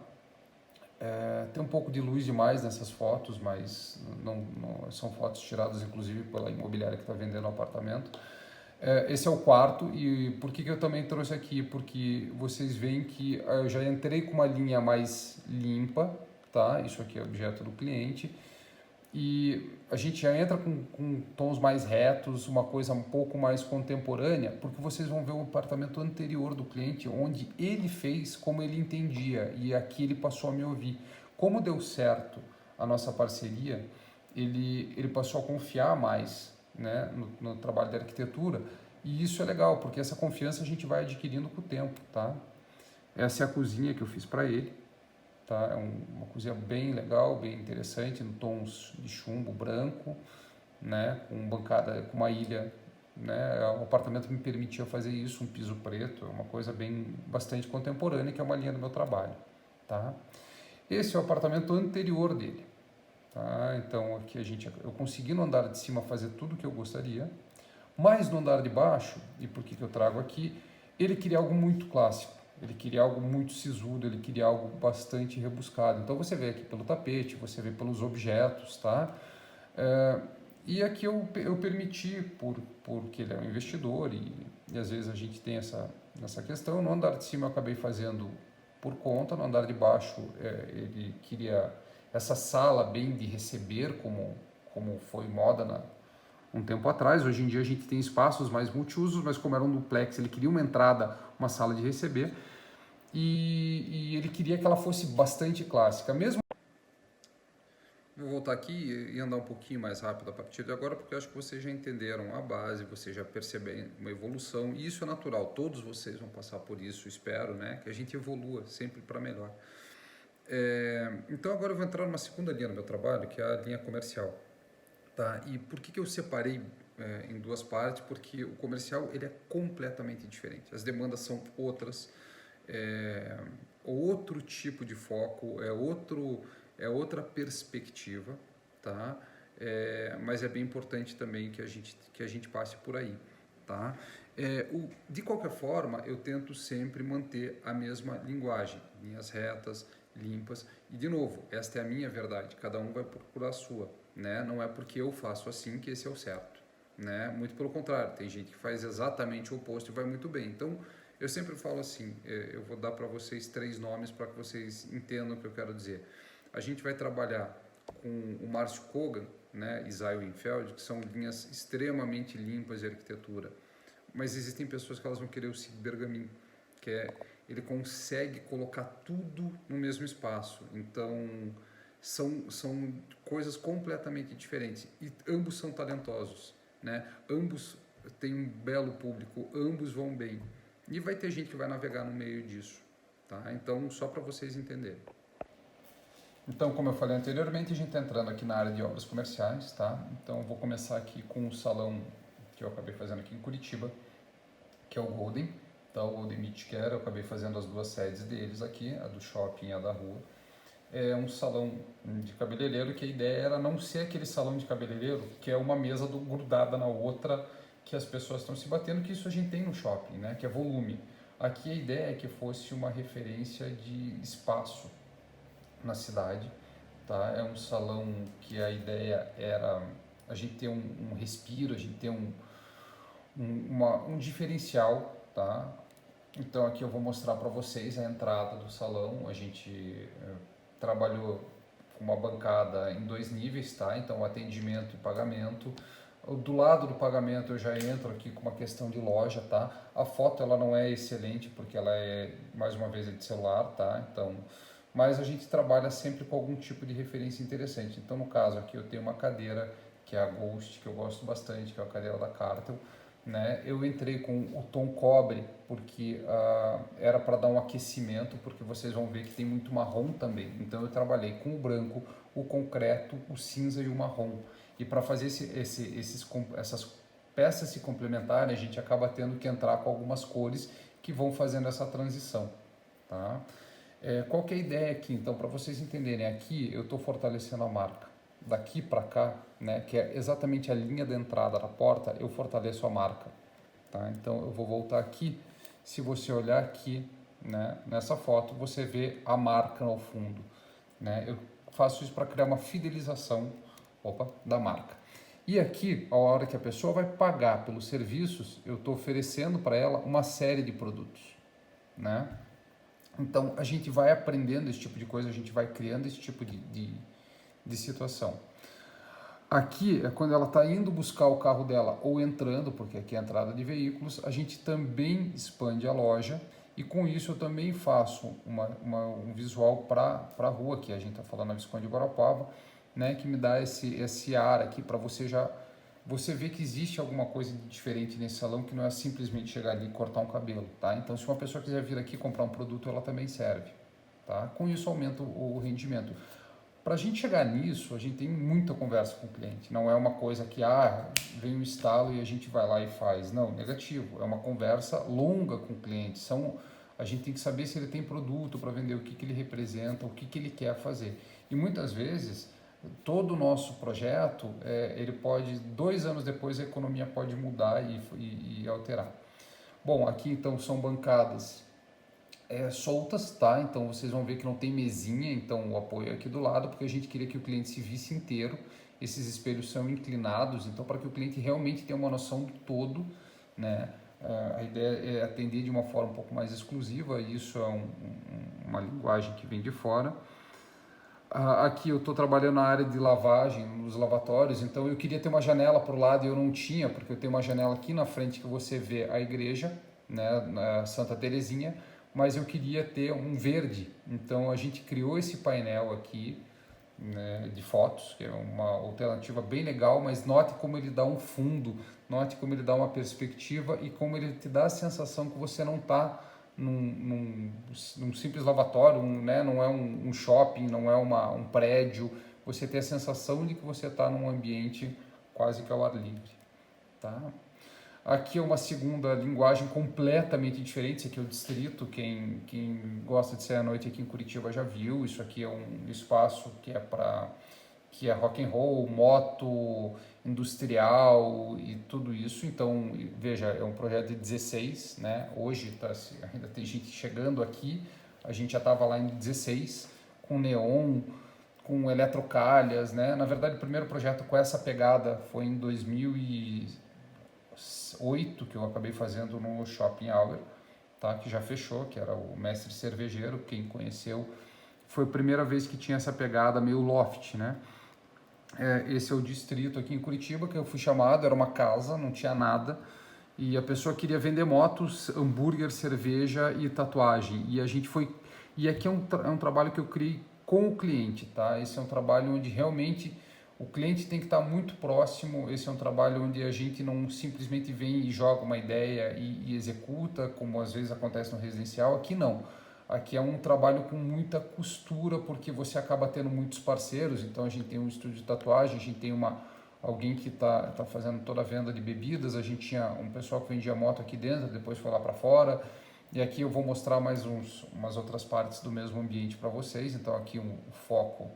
Tem um pouco de luz demais nessas fotos, mas não são fotos tiradas inclusive pela imobiliária que está vendendo o apartamento. Esse é o quarto. E por que eu também trouxe aqui? Porque vocês veem que eu já entrei com uma linha mais limpa, tá? Isso aqui é objeto do cliente. E a gente já entra com tons mais retos, uma coisa um pouco mais contemporânea, porque vocês vão ver o apartamento anterior do cliente, onde ele fez como ele entendia, e aqui ele passou a me ouvir. Como deu certo a nossa parceria, ele passou a confiar mais, né, no trabalho de arquitetura, E isso é legal, porque essa confiança a gente vai adquirindo com o tempo, tá? Essa é a cozinha que eu fiz para ele, tá? É uma cozinha bem legal, bem interessante, em tons de chumbo branco, né? Com bancada, com uma ilha, né? O apartamento me permitia fazer isso, um piso preto, é uma coisa bastante contemporânea, que é uma linha do meu trabalho, tá? Esse é o apartamento anterior dele, tá? Então aqui eu consegui no andar de cima fazer tudo o que eu gostaria, mas no andar de baixo, e por que eu trago aqui, ele queria algo muito clássico, ele queria algo muito sisudo, ele queria algo bastante rebuscado. Então você vê aqui pelo tapete, você vê pelos objetos, tá? E aqui eu permiti, porque ele é um investidor e às vezes a gente tem essa questão. No andar de cima eu acabei fazendo por conta, no andar de baixo ele queria essa sala bem de receber, como foi moda um tempo atrás. Hoje em dia a gente tem espaços mais multiusos, mas como era um duplex, ele queria uma entrada, uma sala de receber, e ele queria que ela fosse bastante clássica. Mesmo vou voltar aqui e andar um pouquinho mais rápido a partir de agora, porque eu acho que vocês já entenderam a base, vocês já percebem uma evolução, e isso é natural, todos vocês vão passar por isso, espero, né, que a gente evolua sempre para melhor. Então agora eu vou entrar numa segunda linha do meu trabalho, que é a linha comercial. Tá? E por que eu separei em duas partes? Porque o comercial ele é completamente diferente, as demandas são outras, outro tipo de foco, é outra perspectiva, tá? Mas é bem importante também que a gente passe por aí, tá? De qualquer forma, eu tento sempre manter a mesma linguagem, linhas retas, limpas, e de novo, esta é a minha verdade, cada um vai procurar a sua, né? Não é porque eu faço assim que esse é o certo, né? Muito pelo contrário, tem gente que faz exatamente o oposto e vai muito bem. Então, eu sempre falo assim, eu vou dar para vocês 3 nomes para que vocês entendam o que eu quero dizer. A gente vai trabalhar com o Márcio Kogan, né, Isaiah Winfeld, que são linhas extremamente limpas de arquitetura. Mas existem pessoas que elas vão querer o Cid Bergamin, ele consegue colocar tudo no mesmo espaço. Então, são coisas completamente diferentes e ambos são talentosos, né? Ambos têm um belo público, ambos vão bem. E vai ter gente que vai navegar no meio disso, tá? Então, só para vocês entenderem. Então, como eu falei anteriormente, a gente está entrando aqui na área de obras comerciais, tá? Então, eu vou começar aqui com o salão que eu acabei fazendo aqui em Curitiba, que é o Golden, tá? O Golden Meet Care, eu acabei fazendo as 2 sedes deles aqui, a do shopping e a da rua. É um salão de cabeleireiro que a ideia era não ser aquele salão de cabeleireiro que é uma mesa grudada na outra, que as pessoas estão se batendo, que isso a gente tem no shopping, né? Que é volume. Aqui a ideia é que fosse uma referência de espaço na cidade, tá? É um salão que a ideia era a gente ter um respiro, a gente ter um diferencial, tá? Então aqui eu vou mostrar para vocês a entrada do salão. A gente trabalhou com uma bancada em 2 níveis, tá? Então atendimento e pagamento. Do lado do pagamento eu já entro aqui com uma questão de loja, tá? A foto ela não é excelente porque ela é, mais uma vez, de celular, tá? Então, mas a gente trabalha sempre com algum tipo de referência interessante. Então, no caso aqui eu tenho uma cadeira que é a Ghost, que eu gosto bastante, que é a cadeira da Cartel, né? Eu entrei com o tom cobre porque era para dar um aquecimento, porque vocês vão ver que tem muito marrom também. Então eu trabalhei com o branco, o concreto, o cinza e o marrom. E para fazer essas peças se complementarem, a gente acaba tendo que entrar com algumas cores que vão fazendo essa transição, tá? Qual que é a ideia aqui? Então, para vocês entenderem, aqui eu estou fortalecendo a marca. Daqui para cá, né, que é exatamente a linha de entrada da porta, eu fortaleço a marca, tá? Então, eu vou voltar aqui. Se você olhar aqui, né, nessa foto, você vê a marca ao fundo, né? Eu faço isso para criar uma fidelização, da marca. E aqui, a hora que a pessoa vai pagar pelos serviços, eu estou oferecendo para ela uma série de produtos, né? Então, a gente vai aprendendo esse tipo de coisa, a gente vai criando esse tipo de situação. Aqui é quando ela está indo buscar o carro dela ou entrando, porque aqui é a entrada de veículos, a gente também expande a loja e com isso eu também faço um visual para a rua, que a gente está falando na Visconde de Guarapuava, né, que me dá esse ar aqui para você já você vê que existe alguma coisa de diferente nesse salão, que não é simplesmente chegar ali e cortar um cabelo, tá? Então, se uma pessoa quiser vir aqui comprar um produto, ela também serve, tá? Com isso aumenta o rendimento. Para a gente chegar nisso, a gente tem muita conversa com o cliente. Não é uma coisa que, vem um estalo e a gente vai lá e faz. Não, negativo. É uma conversa longa com o cliente. A gente tem que saber se ele tem produto para vender, o que ele representa, o que ele quer fazer. E muitas vezes, todo o nosso projeto, ele pode, 2 anos depois, a economia pode mudar e alterar. Bom, aqui então são bancadas soltas, tá? Então vocês vão ver que não tem mesinha, então o apoio é aqui do lado, porque a gente queria que o cliente se visse inteiro. Esses espelhos são inclinados, então para que o cliente realmente tenha uma noção do todo, né? A ideia é atender de uma forma um pouco mais exclusiva, e isso é uma linguagem que vem de fora. Aqui eu estou trabalhando na área de lavagem, nos lavatórios, então eu queria ter uma janela para o lado e eu não tinha, porque eu tenho uma janela aqui na frente que você vê a igreja, né, na Santa Terezinha, mas eu queria ter um verde, então a gente criou esse painel aqui, né, de fotos, que é uma alternativa bem legal, mas note como ele dá um fundo, note como ele dá uma perspectiva e como ele te dá a sensação que você não está num simples lavatório, né? Não é um shopping, não é um prédio, você tem a sensação de que você está num ambiente quase que ao ar livre, tá? Aqui é uma segunda linguagem completamente diferente. Esse aqui é o distrito. Quem gosta de sair à noite aqui em Curitiba já viu. Isso aqui é um espaço que é rock and roll, moto, industrial e tudo isso. Então, veja, é um projeto de 16, né? Hoje ainda tem gente chegando aqui. A gente já estava lá em 16, com neon, com eletrocalhas, né? Na verdade, o primeiro projeto com essa pegada foi em 2008, que eu acabei fazendo no Shopping Hour, tá? Que já fechou, que era o Mestre Cervejeiro. Quem conheceu, foi a primeira vez que tinha essa pegada meio loft, né? Esse é o distrito aqui em Curitiba que eu fui chamado, era uma casa, não tinha nada, e a pessoa queria vender motos, hambúrguer, cerveja e tatuagem, e a gente foi, e aqui é um trabalho que eu criei com o cliente, tá? Esse é um trabalho onde realmente o cliente tem que estar muito próximo. Esse é um trabalho onde a gente não simplesmente vem e joga uma ideia e executa, como às vezes acontece no residencial. Aqui não. Aqui é um trabalho com muita costura, porque você acaba tendo muitos parceiros. Então a gente tem um estúdio de tatuagem, a gente tem alguém que tá fazendo toda a venda de bebidas, a gente tinha um pessoal que vendia moto aqui dentro, depois foi lá para fora. E aqui eu vou mostrar mais umas outras partes do mesmo ambiente para vocês. Então aqui o foco,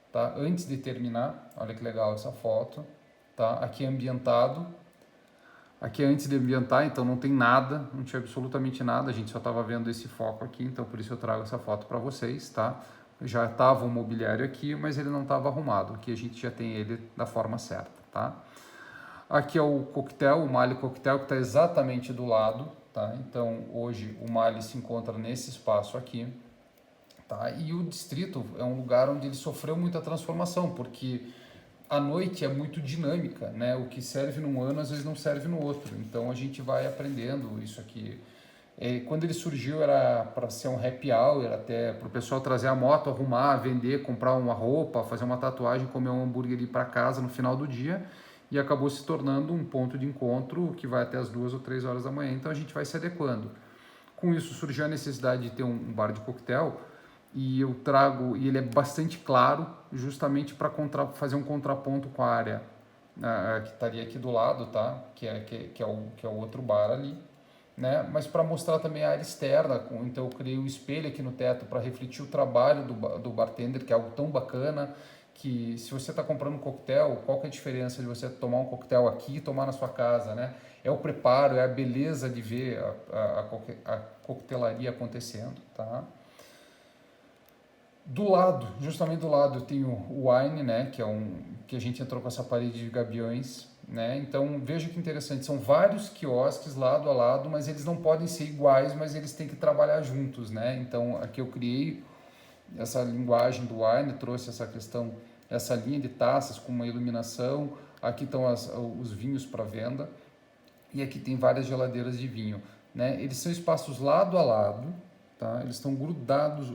tá? Antes de terminar, olha que legal essa foto, tá? Aqui é ambientado. Aqui é antes de ambientar, então não tem nada, não tinha absolutamente nada, a gente só estava vendo esse foco aqui, então por isso eu trago essa foto para vocês, tá? Já estava o mobiliário aqui, mas ele não estava arrumado. Aqui a gente já tem ele da forma certa, tá? Aqui é o coquetel, o Mali Coquetel, que está exatamente do lado, tá? Então hoje o Mali se encontra nesse espaço aqui, tá? E o distrito é um lugar onde ele sofreu muita transformação, porque a noite é muito dinâmica, né? O que serve num ano às vezes não serve no outro. Então a gente vai aprendendo isso aqui. Quando ele surgiu era para ser um happy hour, até para o pessoal trazer a moto, arrumar, vender, comprar uma roupa, fazer uma tatuagem, comer um hambúrguer e ir para casa no final do dia. E acabou se tornando um ponto de encontro que vai até as 2 ou 3 horas da manhã. Então a gente vai se adequando. Com isso surgiu a necessidade de ter um bar de coquetel. E eu trago, e ele é bastante claro, justamente para fazer um contraponto com a área que estaria aqui do lado, tá? Que é o outro bar ali, né? Mas para mostrar também a área externa, então eu criei um espelho aqui no teto para refletir o trabalho do bartender, que é algo tão bacana, que se você está comprando um coquetel, qual que é a diferença de você tomar um coquetel aqui e tomar na sua casa, né? É o preparo, é a beleza de ver a coquetelaria acontecendo, tá? Do lado, justamente do lado, eu tenho o Wine, né, que a gente entrou com essa parede de gabiões, né? Então veja que interessante, são vários quiosques lado a lado, mas eles não podem ser iguais, mas eles têm que trabalhar juntos, né? Então aqui eu criei essa linguagem do Wine, trouxe essa questão, essa linha de taças com uma iluminação. Aqui estão os vinhos para venda e aqui tem várias geladeiras de vinho, né? Eles são espaços lado a lado, tá? Eles estão grudados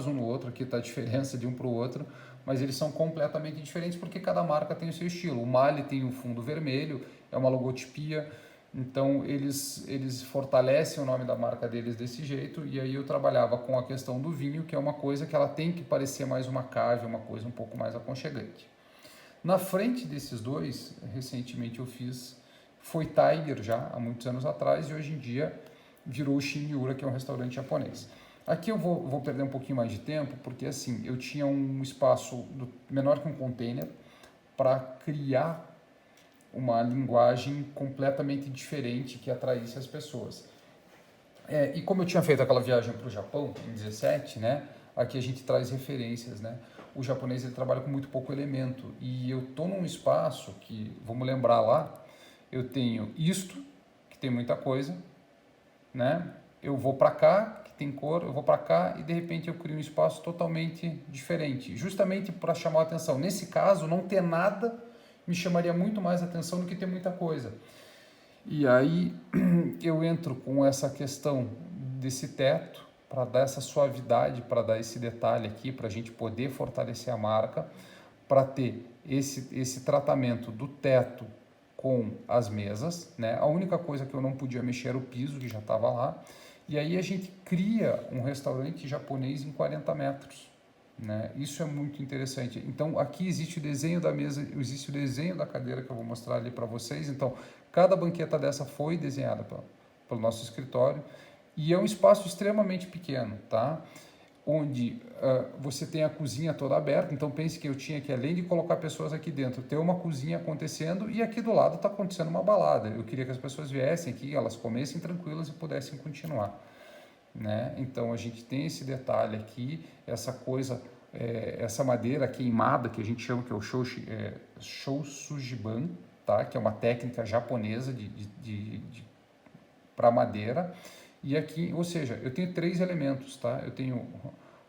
um no outro. Aqui está a diferença de um para o outro, mas eles são completamente diferentes porque cada marca tem o seu estilo. O Mali tem um fundo vermelho, é uma logotipia, então eles fortalecem o nome da marca deles desse jeito, e aí eu trabalhava com a questão do vinho, que é uma coisa que ela tem que parecer mais uma cave, uma coisa um pouco mais aconchegante. Na frente desses dois, recentemente eu fiz, foi Tiger já, há muitos anos atrás, e hoje em dia virou o Shin-Miura, que é um restaurante japonês. Aqui eu vou perder um pouquinho mais de tempo, porque assim, eu tinha um espaço menor que um container para criar uma linguagem completamente diferente que atraísse as pessoas. E como eu tinha feito aquela viagem para o Japão em 17, né, aqui a gente traz referências, né? O japonês ele trabalha com muito pouco elemento, e eu estou num espaço que, vamos lembrar lá, eu tenho isto, que tem muita coisa, né? Eu vou para cá, que tem cor, eu vou para cá, e de repente eu crio um espaço totalmente diferente, justamente para chamar a atenção. Nesse caso, não ter nada me chamaria muito mais atenção do que ter muita coisa. E aí eu entro com essa questão desse teto para dar essa suavidade, para dar esse detalhe aqui, para a gente poder fortalecer a marca, para ter esse tratamento do teto com as mesas, né? A única coisa que eu não podia mexer era o piso, que já estava lá. E aí a gente cria um restaurante japonês em 40 metros. Né? Isso é muito interessante. Então aqui existe o desenho da mesa, existe o desenho da cadeira que eu vou mostrar ali para vocês. Então cada banqueta dessa foi desenhada pelo nosso escritório, e é um espaço extremamente pequeno, tá? Onde você tem a cozinha toda aberta. Então pense que eu tinha que, além de colocar pessoas aqui dentro, ter uma cozinha acontecendo, e aqui do lado está acontecendo uma balada. Eu queria que as pessoas viessem aqui, elas comessem tranquilas e pudessem continuar. Né? Então a gente tem esse detalhe aqui, essa coisa, essa madeira queimada que a gente chama, que é o Shousujiban, tá? Que é uma técnica japonesa para madeira. E aqui, ou seja, eu tenho 3 elementos, tá? Eu tenho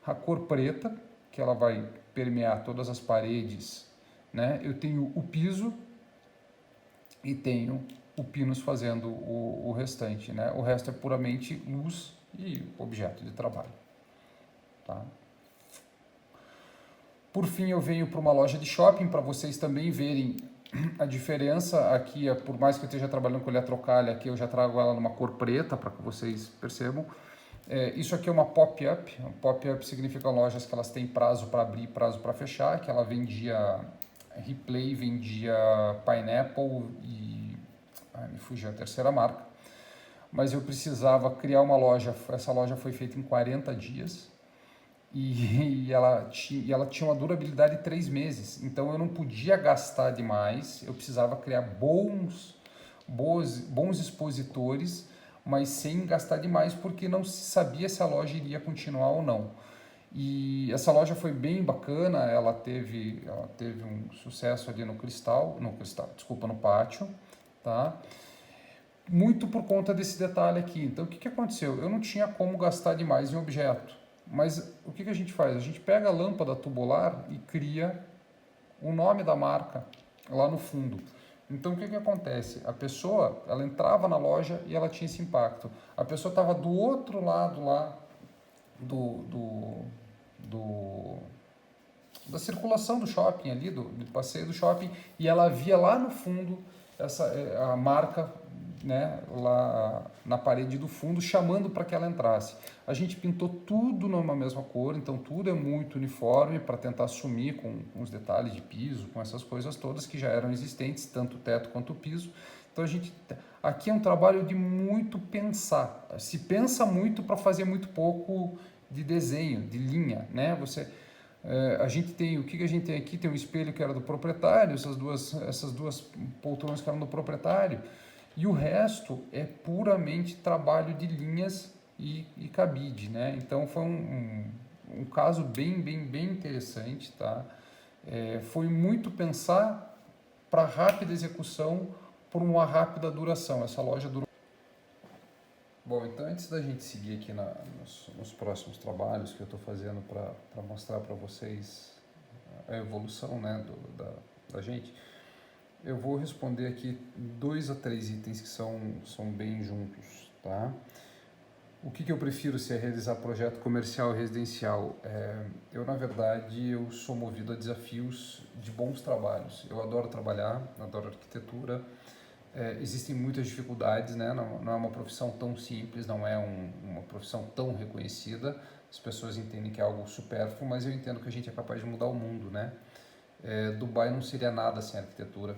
a cor preta, que ela vai permear todas as paredes, né? Eu tenho o piso e tenho o pinus fazendo o restante, né? O resto é puramente luz e objeto de trabalho, tá? Por fim, eu venho para uma loja de shopping para vocês também verem a diferença. Aqui, por mais que eu esteja trabalhando com eletrocalha, aqui eu já trago ela numa cor preta para que vocês percebam. Isso aqui é uma pop-up. Pop-up significa lojas que elas têm prazo para abrir e prazo para fechar, que ela vendia Replay, vendia Pineapple e... me fugiu a terceira marca. Mas eu precisava criar uma loja, essa loja foi feita em 40 dias, e ela tinha uma durabilidade de 3 meses, então eu não podia gastar demais, eu precisava criar bons expositores, mas sem gastar demais, porque não se sabia se a loja iria continuar ou não. E essa loja foi bem bacana, ela teve um sucesso ali no pátio, tá? Muito por conta desse detalhe aqui. Então o que aconteceu? Eu não tinha como gastar demais em objeto, mas o que a gente faz? A gente pega a lâmpada tubular e cria o nome da marca lá no fundo. Então o que acontece? A pessoa, ela entrava na loja e ela tinha esse impacto. A pessoa estava do outro lado lá da circulação do shopping ali, do passeio do shopping, e ela via lá no fundo a marca, né, lá na parede do fundo, chamando para que ela entrasse. A gente pintou tudo numa mesma cor, então tudo é muito uniforme para tentar assumir com os detalhes de piso, com essas coisas todas que já eram existentes, tanto o teto quanto o piso. Então aqui é um trabalho de muito pensar. Se pensa muito para fazer muito pouco de desenho, de linha, né? A gente tem, o que a gente tem aqui? Tem um espelho que era do proprietário, essas duas poltronas que eram do proprietário, e o resto é puramente trabalho de linhas e cabide, né? Então foi um caso bem interessante, tá? Foi muito pensar para rápida execução, por uma rápida duração. Essa loja durou. Bom, então antes da gente seguir aqui nos próximos trabalhos que eu estou fazendo para mostrar para vocês a evolução, né, da gente, eu vou responder aqui 2 a 3 itens que são bem juntos, tá? O que eu prefiro se é realizar projeto comercial e residencial? Eu, na verdade, eu sou movido a desafios de bons trabalhos. Eu adoro trabalhar, adoro arquitetura. Existem muitas dificuldades, né? Não é uma profissão tão simples, não é uma profissão tão reconhecida. As pessoas entendem que é algo supérfluo, mas eu entendo que a gente é capaz de mudar o mundo, né? Dubai não seria nada sem arquitetura.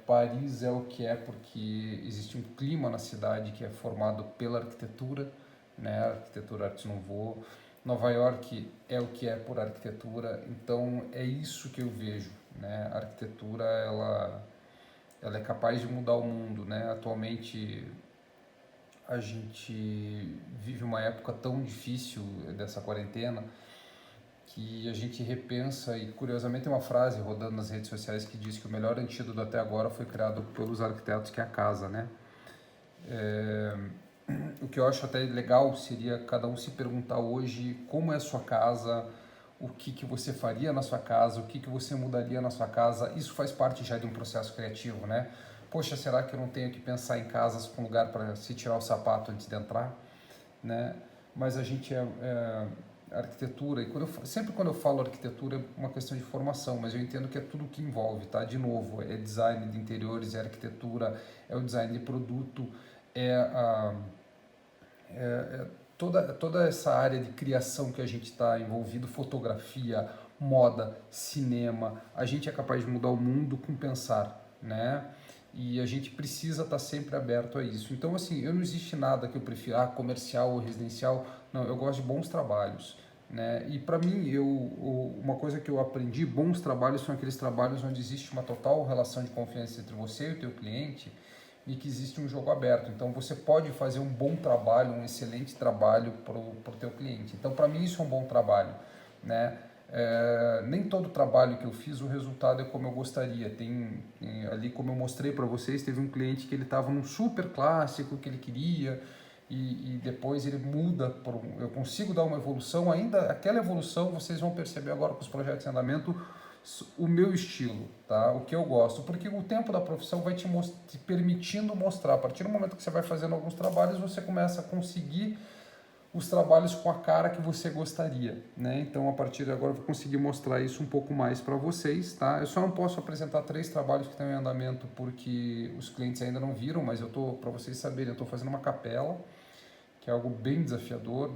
Paris é o que é porque existe um clima na cidade que é formado pela arquitetura, né? Arquitetura Art Nouveau. Nova York é o que é por arquitetura, então é isso que eu vejo, né? A arquitetura ela é capaz de mudar o mundo, né? Atualmente a gente vive uma época tão difícil dessa quarentena que a gente repensa, e curiosamente tem uma frase rodando nas redes sociais que diz que o melhor antídoto até agora foi criado pelos arquitetos, que é a casa, né? O que eu acho até legal seria cada um se perguntar hoje como é a sua casa, o que você faria na sua casa, o que você mudaria na sua casa. Isso faz parte já de um processo criativo, né? Poxa, será que eu não tenho que pensar em casas com lugar para se tirar o sapato antes de entrar, né? Mas a gente arquitetura, e sempre quando eu falo arquitetura é uma questão de formação, mas eu entendo que é tudo que envolve, tá? De novo, é design de interiores, é arquitetura, é o design de produto, é a toda essa área de criação que a gente está envolvido, fotografia, moda, cinema, a gente é capaz de mudar o mundo com pensar, né? E a gente precisa estar sempre aberto a isso. Então, assim, eu não existe nada que eu prefira, comercial ou residencial. Não, eu gosto de bons trabalhos, né? E para mim, uma coisa que eu aprendi, bons trabalhos são aqueles trabalhos onde existe uma total relação de confiança entre você e o teu cliente, e que existe um jogo aberto. Então você pode fazer um bom trabalho, um excelente trabalho para o teu cliente. Então para mim isso é um bom trabalho, né? Nem todo trabalho que eu fiz o resultado é como eu gostaria. Tem ali, como eu mostrei para vocês, teve um cliente que ele estava num super clássico que ele queria, e depois ele muda, eu consigo dar uma evolução, ainda aquela evolução vocês vão perceber agora com os projetos em andamento, o meu estilo, tá? O que eu gosto, porque o tempo da profissão vai te permitindo mostrar. A partir do momento que você vai fazendo alguns trabalhos, você começa a conseguir os trabalhos com a cara que você gostaria, né? Então, a partir de agora, eu vou conseguir mostrar isso um pouco mais para vocês, tá? Eu só não posso apresentar 3 trabalhos que estão em andamento porque os clientes ainda não viram, mas eu tô, para vocês saberem, eu estou fazendo uma capela, que é algo bem desafiador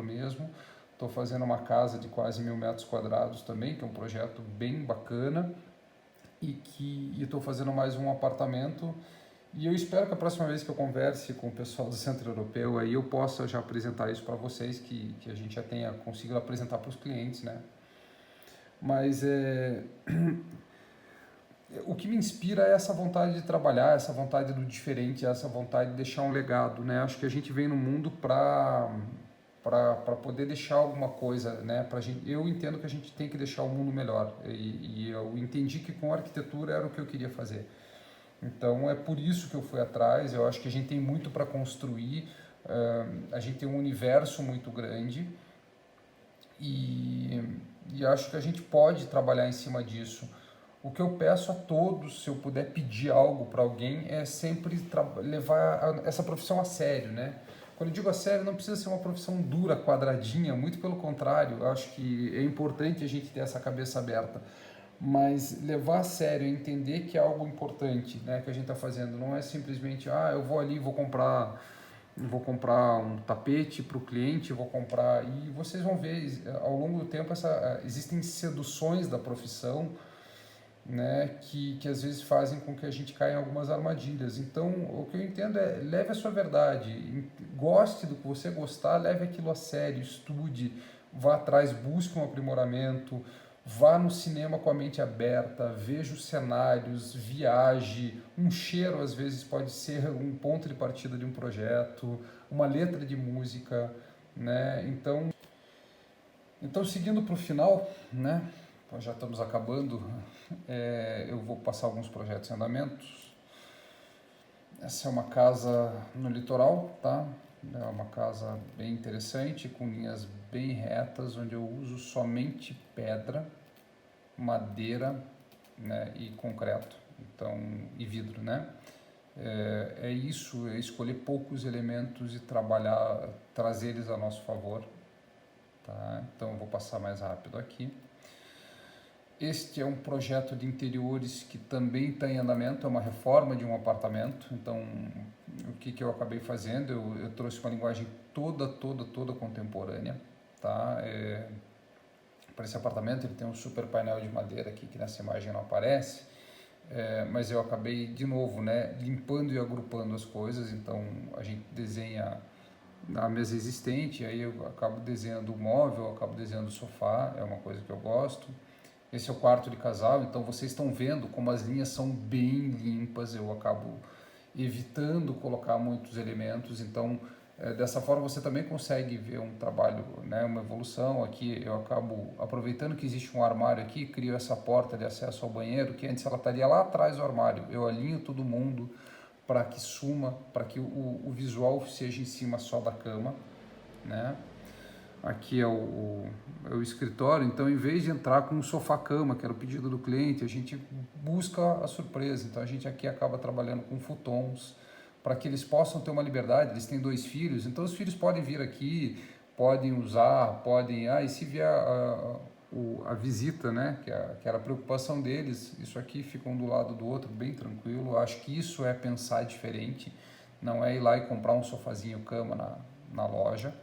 mesmo. Estou fazendo uma casa de quase 1.000 metros quadrados também, que é um projeto bem bacana, e estou fazendo mais um apartamento. E eu espero que a próxima vez que eu converse com o pessoal do Centro Europeu, aí eu possa já apresentar isso para vocês, que a gente já tenha conseguido apresentar para os clientes, né? Mas o que me inspira é essa vontade de trabalhar, essa vontade do diferente, essa vontade de deixar um legado, né? Acho que a gente vem no mundo para poder deixar alguma coisa, né? Eu entendo que a gente tem que deixar o mundo melhor, e eu entendi que com a arquitetura era o que eu queria fazer. Então é por isso que eu fui atrás. Eu acho que a gente tem muito para construir, a gente tem um universo muito grande, e, e acho que a gente pode trabalhar em cima disso. O que eu peço a todos, se eu puder pedir algo para alguém, é sempre levar essa profissão a sério, né? Quando eu digo a sério, não precisa ser uma profissão dura, quadradinha, muito pelo contrário. Eu acho que é importante a gente ter essa cabeça aberta, mas levar a sério, entender que é algo importante, né, que a gente está fazendo. Não é simplesmente, eu vou ali, vou comprar um tapete para o cliente, vou comprar. E vocês vão ver, ao longo do tempo, existem seduções da profissão, né, que às vezes fazem com que a gente caia em algumas armadilhas. Então, o que eu entendo é, leve a sua verdade, goste do que você gostar, leve aquilo a sério, estude, vá atrás, busque um aprimoramento, vá no cinema com a mente aberta, veja os cenários, viaje. Um cheiro, às vezes, pode ser um ponto de partida de um projeto, uma letra de música, né? Então seguindo para o final, né? Nós já estamos acabando. Eu vou passar alguns projetos em andamento. Essa é uma casa no litoral, tá? É uma casa bem interessante, com linhas bem retas, onde eu uso somente pedra, madeira, né, e concreto, então, e vidro, né? É isso, é escolher poucos elementos e trabalhar, trazer eles a nosso favor. Tá? Então eu vou passar mais rápido aqui. Este é um projeto de interiores que também está em andamento, é uma reforma de um apartamento. Então, o que eu acabei fazendo? Eu trouxe uma linguagem toda contemporânea. Tá? Para esse apartamento ele tem um super painel de madeira aqui, que nessa imagem não aparece. Mas eu acabei, de novo, né, limpando e agrupando as coisas. Então, a gente desenha a mesa existente, aí eu acabo desenhando o móvel, eu acabo desenhando o sofá, é uma coisa que eu gosto. Esse é o quarto de casal, então vocês estão vendo como as linhas são bem limpas, eu acabo evitando colocar muitos elementos, então dessa forma você também consegue ver um trabalho, né, uma evolução. Aqui eu acabo aproveitando que existe um armário aqui, crio essa porta de acesso ao banheiro, que antes ela estaria lá atrás do armário, eu alinho todo mundo para que suma, para que o visual seja em cima só da cama, né? Aqui é o escritório, então em vez de entrar com um sofá-cama, que era o pedido do cliente, a gente busca a surpresa. Então a gente aqui acaba trabalhando com futons, para que eles possam ter uma liberdade. Eles têm 2 filhos, então os filhos podem vir aqui, podem usar, podem... e se vier a visita, né, que era a preocupação deles, isso aqui fica um do lado do outro, bem tranquilo. Eu acho que isso é pensar diferente, não é ir lá e comprar um sofazinho cama na loja.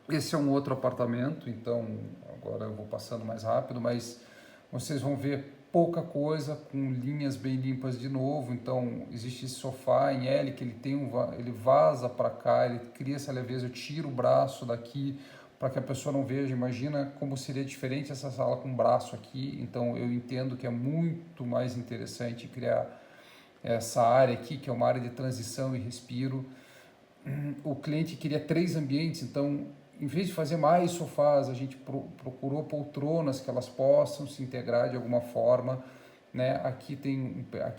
Esse é um outro apartamento, então agora eu vou passando mais rápido, mas vocês vão ver pouca coisa, com linhas bem limpas de novo. Então existe esse sofá em L que ele vaza para cá, ele cria essa leveza. Eu tiro o braço daqui para que a pessoa não veja. Imagina como seria diferente essa sala com o braço aqui. Então eu entendo que é muito mais interessante criar essa área aqui, que é uma área de transição e respiro. O cliente queria 3 ambientes, então em vez de fazer mais sofás, a gente procurou poltronas que elas possam se integrar de alguma forma, né? Aqui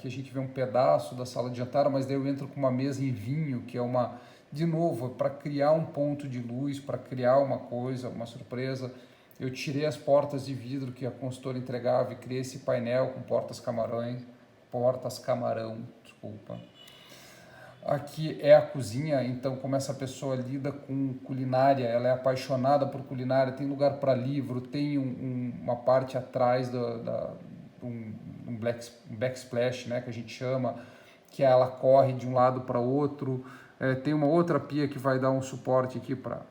a gente vê um pedaço da sala de jantar, mas daí eu entro com uma mesa em vinho, que é de novo, para criar um ponto de luz, para criar uma coisa, uma surpresa. Eu tirei as portas de vidro que a consultora entregava e criei esse painel com portas camarão, desculpa. Aqui é a cozinha, então como essa pessoa lida com culinária, ela é apaixonada por culinária, tem lugar para livro, tem uma parte atrás um backsplash, né, que a gente chama, que ela corre de um lado para outro. Tem uma outra pia que vai dar um suporte aqui para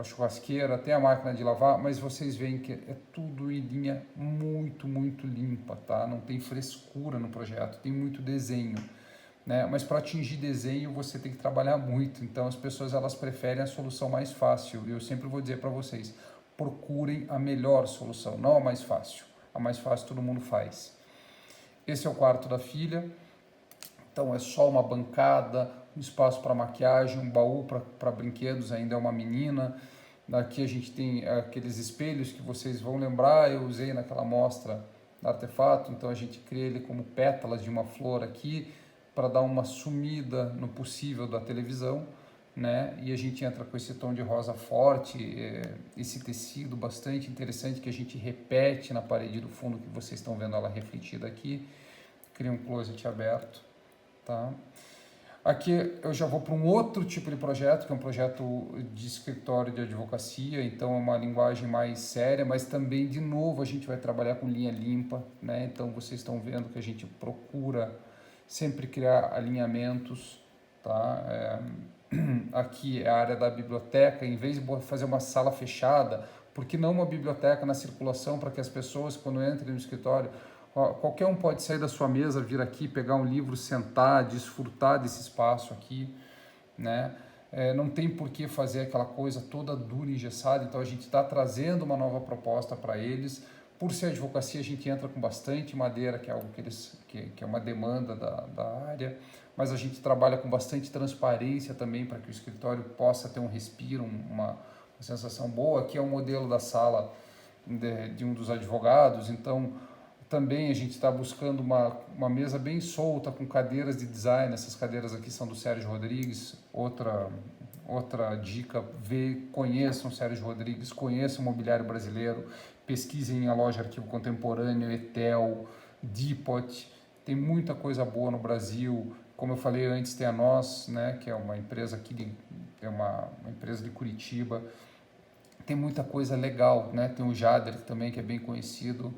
churrasqueira, tem a máquina de lavar, mas vocês veem que é tudo em linha muito limpa, tá? Não tem frescura no projeto, tem muito desenho. Né? Mas para atingir desenho você tem que trabalhar muito, então as pessoas elas preferem a solução mais fácil. Eu sempre vou dizer para vocês, procurem a melhor solução, não a mais fácil. A mais fácil todo mundo faz. Esse é o quarto da filha, então é só uma bancada, um espaço para maquiagem, um baú para brinquedos, ainda é uma menina. Aqui a gente tem aqueles espelhos que vocês vão lembrar, eu usei naquela mostra da Artefato, então a gente cria ele como pétalas de uma flor aqui, para dar uma sumida no possível da televisão, né? E a gente entra com esse tom de rosa forte, esse tecido bastante interessante que a gente repete na parede do fundo, que vocês estão vendo ela refletida aqui. Cria um closet aberto, tá? Aqui eu já vou para um outro tipo de projeto, que é um projeto de escritório de advocacia, então é uma linguagem mais séria, mas também, de novo, a gente vai trabalhar com linha limpa, né? Então vocês estão vendo que a gente procura sempre criar alinhamentos, tá? Aqui é a área da biblioteca, em vez de fazer uma sala fechada, por que não uma biblioteca na circulação para que as pessoas, quando entrem no escritório, qualquer um pode sair da sua mesa, vir aqui, pegar um livro, sentar, desfrutar desse espaço aqui, né? Não tem por que fazer aquela coisa toda dura e engessada, então a gente está trazendo uma nova proposta para eles. Por ser advocacia, a gente entra com bastante madeira, que é algo que é uma demanda da área, mas a gente trabalha com bastante transparência também para que o escritório possa ter um respiro, uma sensação boa. Aqui é o modelo da sala de um dos advogados, então também a gente está buscando uma mesa bem solta, com cadeiras de design. Essas cadeiras aqui são do Sérgio Rodrigues. Outra dica, conheçam o Sérgio Rodrigues, conheçam o mobiliário brasileiro, pesquisem a loja Arquivo Contemporâneo, Etel, Depot, tem muita coisa boa no Brasil. Como eu falei antes, tem a Nós, né, que é uma empresa é uma empresa de Curitiba. Tem muita coisa legal, né? Tem o Jader também, que é bem conhecido.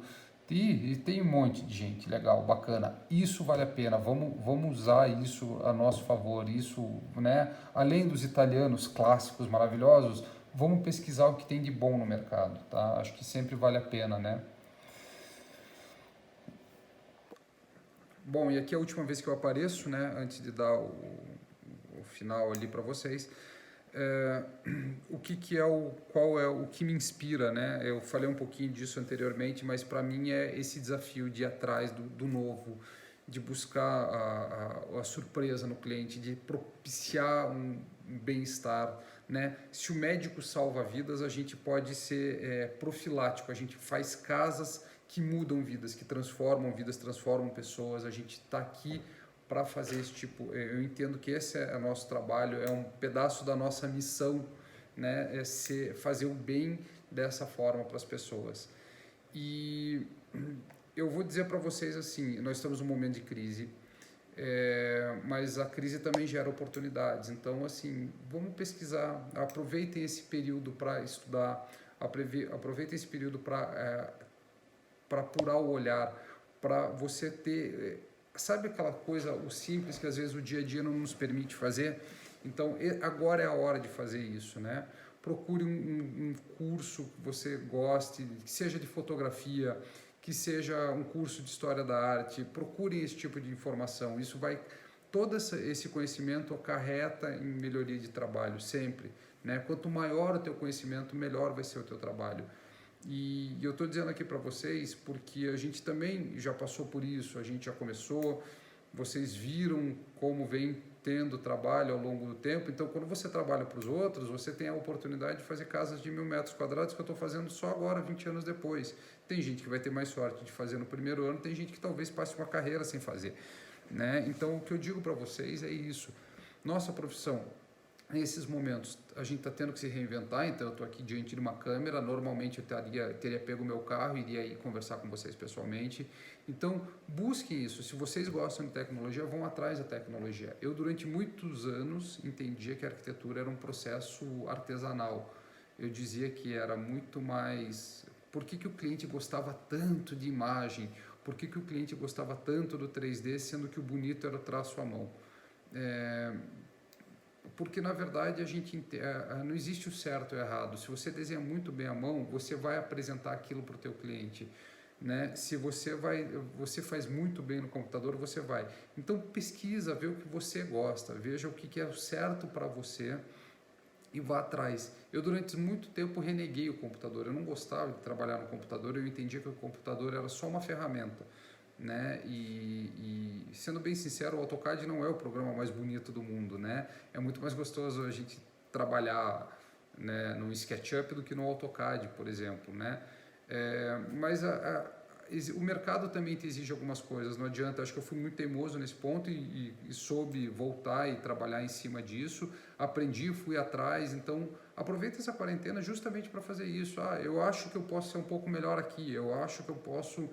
E tem um monte de gente legal, bacana. Isso vale a pena. Vamos usar isso a nosso favor. Isso, né? Além dos italianos clássicos maravilhosos, vamos pesquisar o que tem de bom no mercado, tá? Acho que sempre vale a pena, né? Bom, e aqui é a última vez que eu apareço, né? Antes de dar o final ali para vocês. É, o que é qual é o que me inspira, né? Eu falei um pouquinho disso anteriormente, mas para mim é esse desafio de ir atrás do novo, de buscar a surpresa no cliente, de propiciar um bem-estar, né? Se o médico salva vidas, a gente pode ser profilático, a gente faz casas que mudam vidas, que transformam vidas, transformam pessoas, a gente está aqui para fazer esse tipo. Eu entendo que esse é o nosso trabalho, é um pedaço da nossa missão, né? É fazer o bem dessa forma para as pessoas. E eu vou dizer para vocês assim, nós estamos num momento de crise, mas a crise também gera oportunidades. Então, assim, vamos pesquisar, aproveitem esse período para estudar, aproveitem esse período para apurar o olhar, para você ter. Sabe aquela coisa, o simples que às vezes o dia a dia não nos permite fazer? Então, agora é a hora de fazer isso, né? Procure um curso que você goste, que seja de fotografia, que seja um curso de história da arte. Procure esse tipo de informação. Isso vai, todo esse conhecimento acarreta em melhoria de trabalho, sempre, né? Quanto maior o teu conhecimento, melhor vai ser o teu trabalho. E eu estou dizendo aqui para vocês porque a gente também já passou por isso, a gente já começou, vocês viram como vem tendo trabalho ao longo do tempo. Então, quando você trabalha para os outros, você tem a oportunidade de fazer casas de 1.000 metros quadrados que eu estou fazendo só agora, 20 anos depois. Tem gente que vai ter mais sorte de fazer no primeiro ano, tem gente que talvez passe uma carreira sem fazer, né? Então, o que eu digo para vocês é isso. Nossa profissão, nesses momentos, a gente está tendo que se reinventar. Então eu estou aqui diante de uma câmera, normalmente eu teria pego o meu carro e iria ir conversar com vocês pessoalmente. Então busquem isso, se vocês gostam de tecnologia, vão atrás da tecnologia. Eu durante muitos anos entendia que a arquitetura era um processo artesanal. Eu dizia que era muito mais... Por que o cliente gostava tanto de imagem? Por que o cliente gostava tanto do 3D, sendo que o bonito era o traço à mão? Porque na verdade não existe o certo e o errado. Se você desenha muito bem a mão, você vai apresentar aquilo para o teu cliente, né? Se você faz muito bem no computador, você vai. Então pesquisa, vê o que você gosta, veja o que é o certo para você e vá atrás. Eu durante muito tempo reneguei o computador, eu não gostava de trabalhar no computador, eu entendia que o computador era só uma ferramenta, né? E sendo bem sincero, o AutoCAD não é o programa mais bonito do mundo, né? É muito mais gostoso a gente trabalhar, né, no SketchUp do que no AutoCAD, por exemplo, né? Mas o mercado também te exige algumas coisas, não adianta. Acho que eu fui muito teimoso nesse ponto e soube voltar e trabalhar em cima disso, aprendi, fui atrás. Então aproveita essa quarentena justamente para fazer isso. Eu acho que eu posso ser um pouco melhor aqui, eu acho que eu posso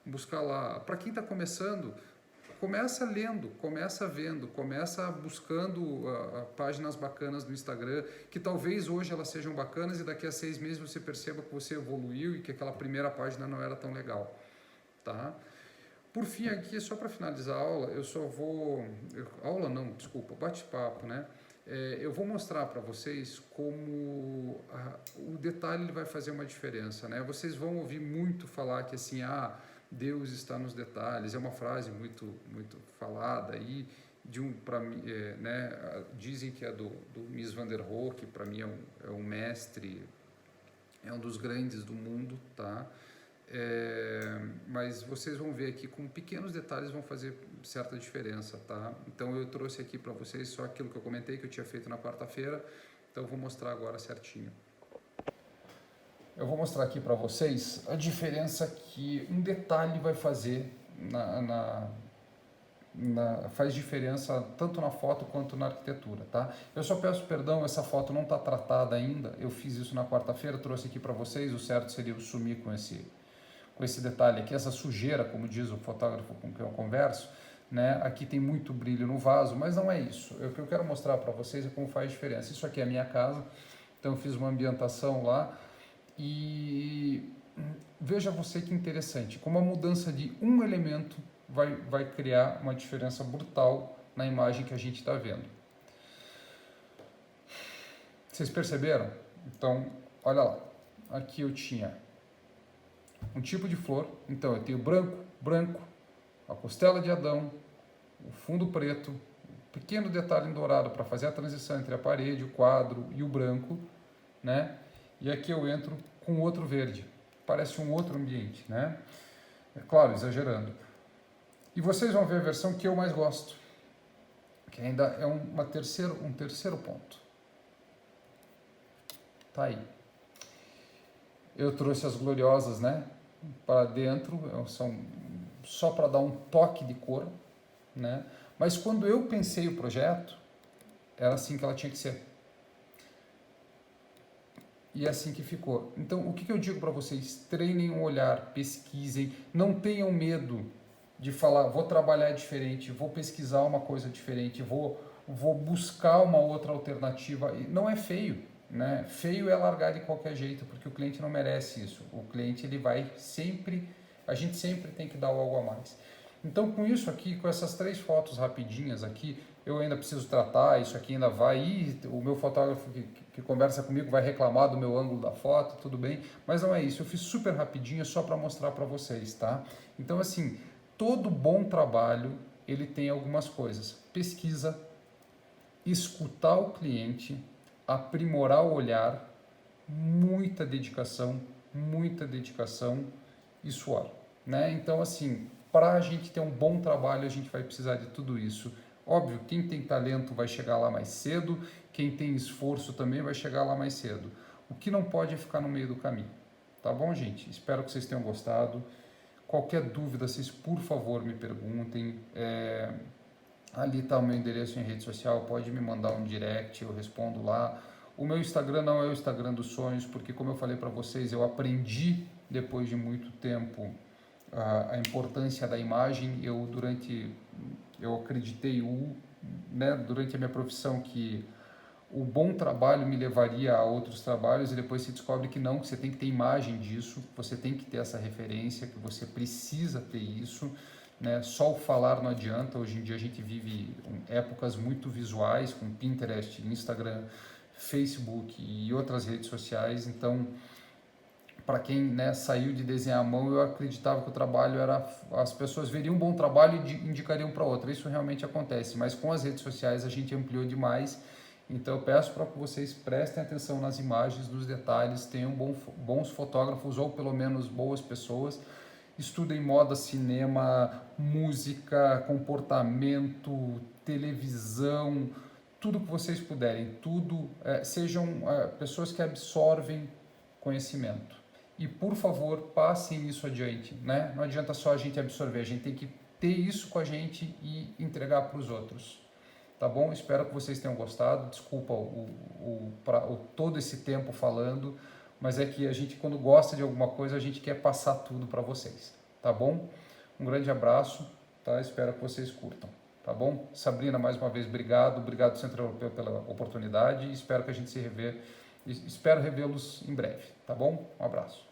buscar lá. Para quem está começando, começa lendo, começa vendo, começa buscando páginas bacanas no Instagram, que talvez hoje elas sejam bacanas e daqui a 6 meses você perceba que você evoluiu e que aquela primeira página não era tão legal, tá? Por fim, aqui, só para finalizar a aula, eu só vou... Aula não, desculpa, bate-papo, né? Eu vou mostrar para vocês como o detalhe vai fazer uma diferença, né? Vocês vão ouvir muito falar que assim, Deus está nos detalhes, é uma frase muito, muito falada aí, para mim, né, dizem que é do Mies van der Rohe, que para mim é um mestre, é um dos grandes do mundo, tá? Mas vocês vão ver aqui como pequenos detalhes vão fazer certa diferença, tá? Então eu trouxe aqui para vocês só aquilo que eu comentei, que eu tinha feito na quarta-feira, então eu vou mostrar agora certinho. Eu vou mostrar aqui para vocês a diferença que um detalhe vai fazer faz diferença tanto na foto quanto na arquitetura, tá? Eu só peço perdão, essa foto não está tratada ainda, eu fiz isso na quarta-feira, trouxe aqui para vocês, o certo seria eu sumir com com esse detalhe aqui, essa sujeira, como diz o fotógrafo com quem eu converso, né? Aqui tem muito brilho no vaso, mas não é isso. O que eu quero mostrar para vocês é como faz diferença. Isso aqui é a minha casa, então eu fiz uma ambientação lá e veja você que interessante, como a mudança de um elemento vai criar uma diferença brutal na imagem que a gente está vendo. Vocês perceberam? Então, olha lá, aqui eu tinha um tipo de flor, então eu tenho branco, a costela de Adão, o fundo preto, um pequeno detalhe em dourado para fazer a transição entre a parede, o quadro e o branco, né? E aqui eu entro com outro verde, parece um outro ambiente, né? É claro, exagerando. E vocês vão ver a versão que eu mais gosto, que ainda é um terceiro ponto. Tá aí. Eu trouxe as gloriosas, né, para dentro, são só para dar um toque de cor, né? Mas quando eu pensei o projeto, era assim que ela tinha que ser. E é assim que ficou. Então, o que eu digo para vocês? Treinem o olhar, pesquisem, não tenham medo de falar, vou trabalhar diferente, vou pesquisar uma coisa diferente, vou buscar uma outra alternativa. E não é feio, né? Feio é largar de qualquer jeito, porque o cliente não merece isso. O cliente, ele vai sempre, a gente sempre tem que dar algo a mais. Então, com isso aqui, com essas 3 fotos rapidinhas aqui, eu ainda preciso tratar, isso aqui ainda vai ir, o meu fotógrafo que conversa comigo vai reclamar do meu ângulo da foto, tudo bem, mas não é isso, eu fiz super rapidinho só para mostrar para vocês, tá? Então, assim, todo bom trabalho, ele tem algumas coisas: pesquisa, escutar o cliente, aprimorar o olhar, muita dedicação e suor, né? Então, assim, para a gente ter um bom trabalho, a gente vai precisar de tudo isso. Óbvio, quem tem talento vai chegar lá mais cedo, quem tem esforço também vai chegar lá mais cedo. O que não pode é ficar no meio do caminho. Tá bom, gente? Espero que vocês tenham gostado. Qualquer dúvida, vocês por favor me perguntem. Ali está o meu endereço em rede social, pode me mandar um direct, eu respondo lá. O meu Instagram não é o Instagram dos sonhos, porque como eu falei para vocês, eu aprendi depois de muito tempo a importância da imagem. Eu acreditei né, durante a minha profissão que o bom trabalho me levaria a outros trabalhos e depois se descobre que não, que você tem que ter imagem disso, você tem que ter essa referência, que você precisa ter isso, né? Só o falar não adianta. Hoje em dia a gente vive épocas muito visuais com Pinterest, Instagram, Facebook e outras redes sociais, então para quem, né, saiu de desenhar à mão, eu acreditava que o trabalho era, as pessoas veriam um bom trabalho e indicariam para outra. Isso realmente acontece, mas com as redes sociais a gente ampliou demais. Então eu peço para que vocês prestem atenção nas imagens, nos detalhes, tenham bons fotógrafos ou pelo menos boas pessoas. Estudem moda, cinema, música, comportamento, televisão, tudo que vocês puderem, sejam pessoas que absorvem conhecimento. E por favor, passem isso adiante, né? Não adianta só a gente absorver, a gente tem que ter isso com a gente e entregar para os outros. Tá bom? Espero que vocês tenham gostado. Desculpa todo esse tempo falando, mas é que a gente, quando gosta de alguma coisa, a gente quer passar tudo para vocês. Tá bom? Um grande abraço, tá? Espero que vocês curtam. Tá bom? Sabrina, mais uma vez, obrigado Centro Europeu pela oportunidade e espero que a gente se rever. Espero revê-los em breve, tá bom? Um abraço.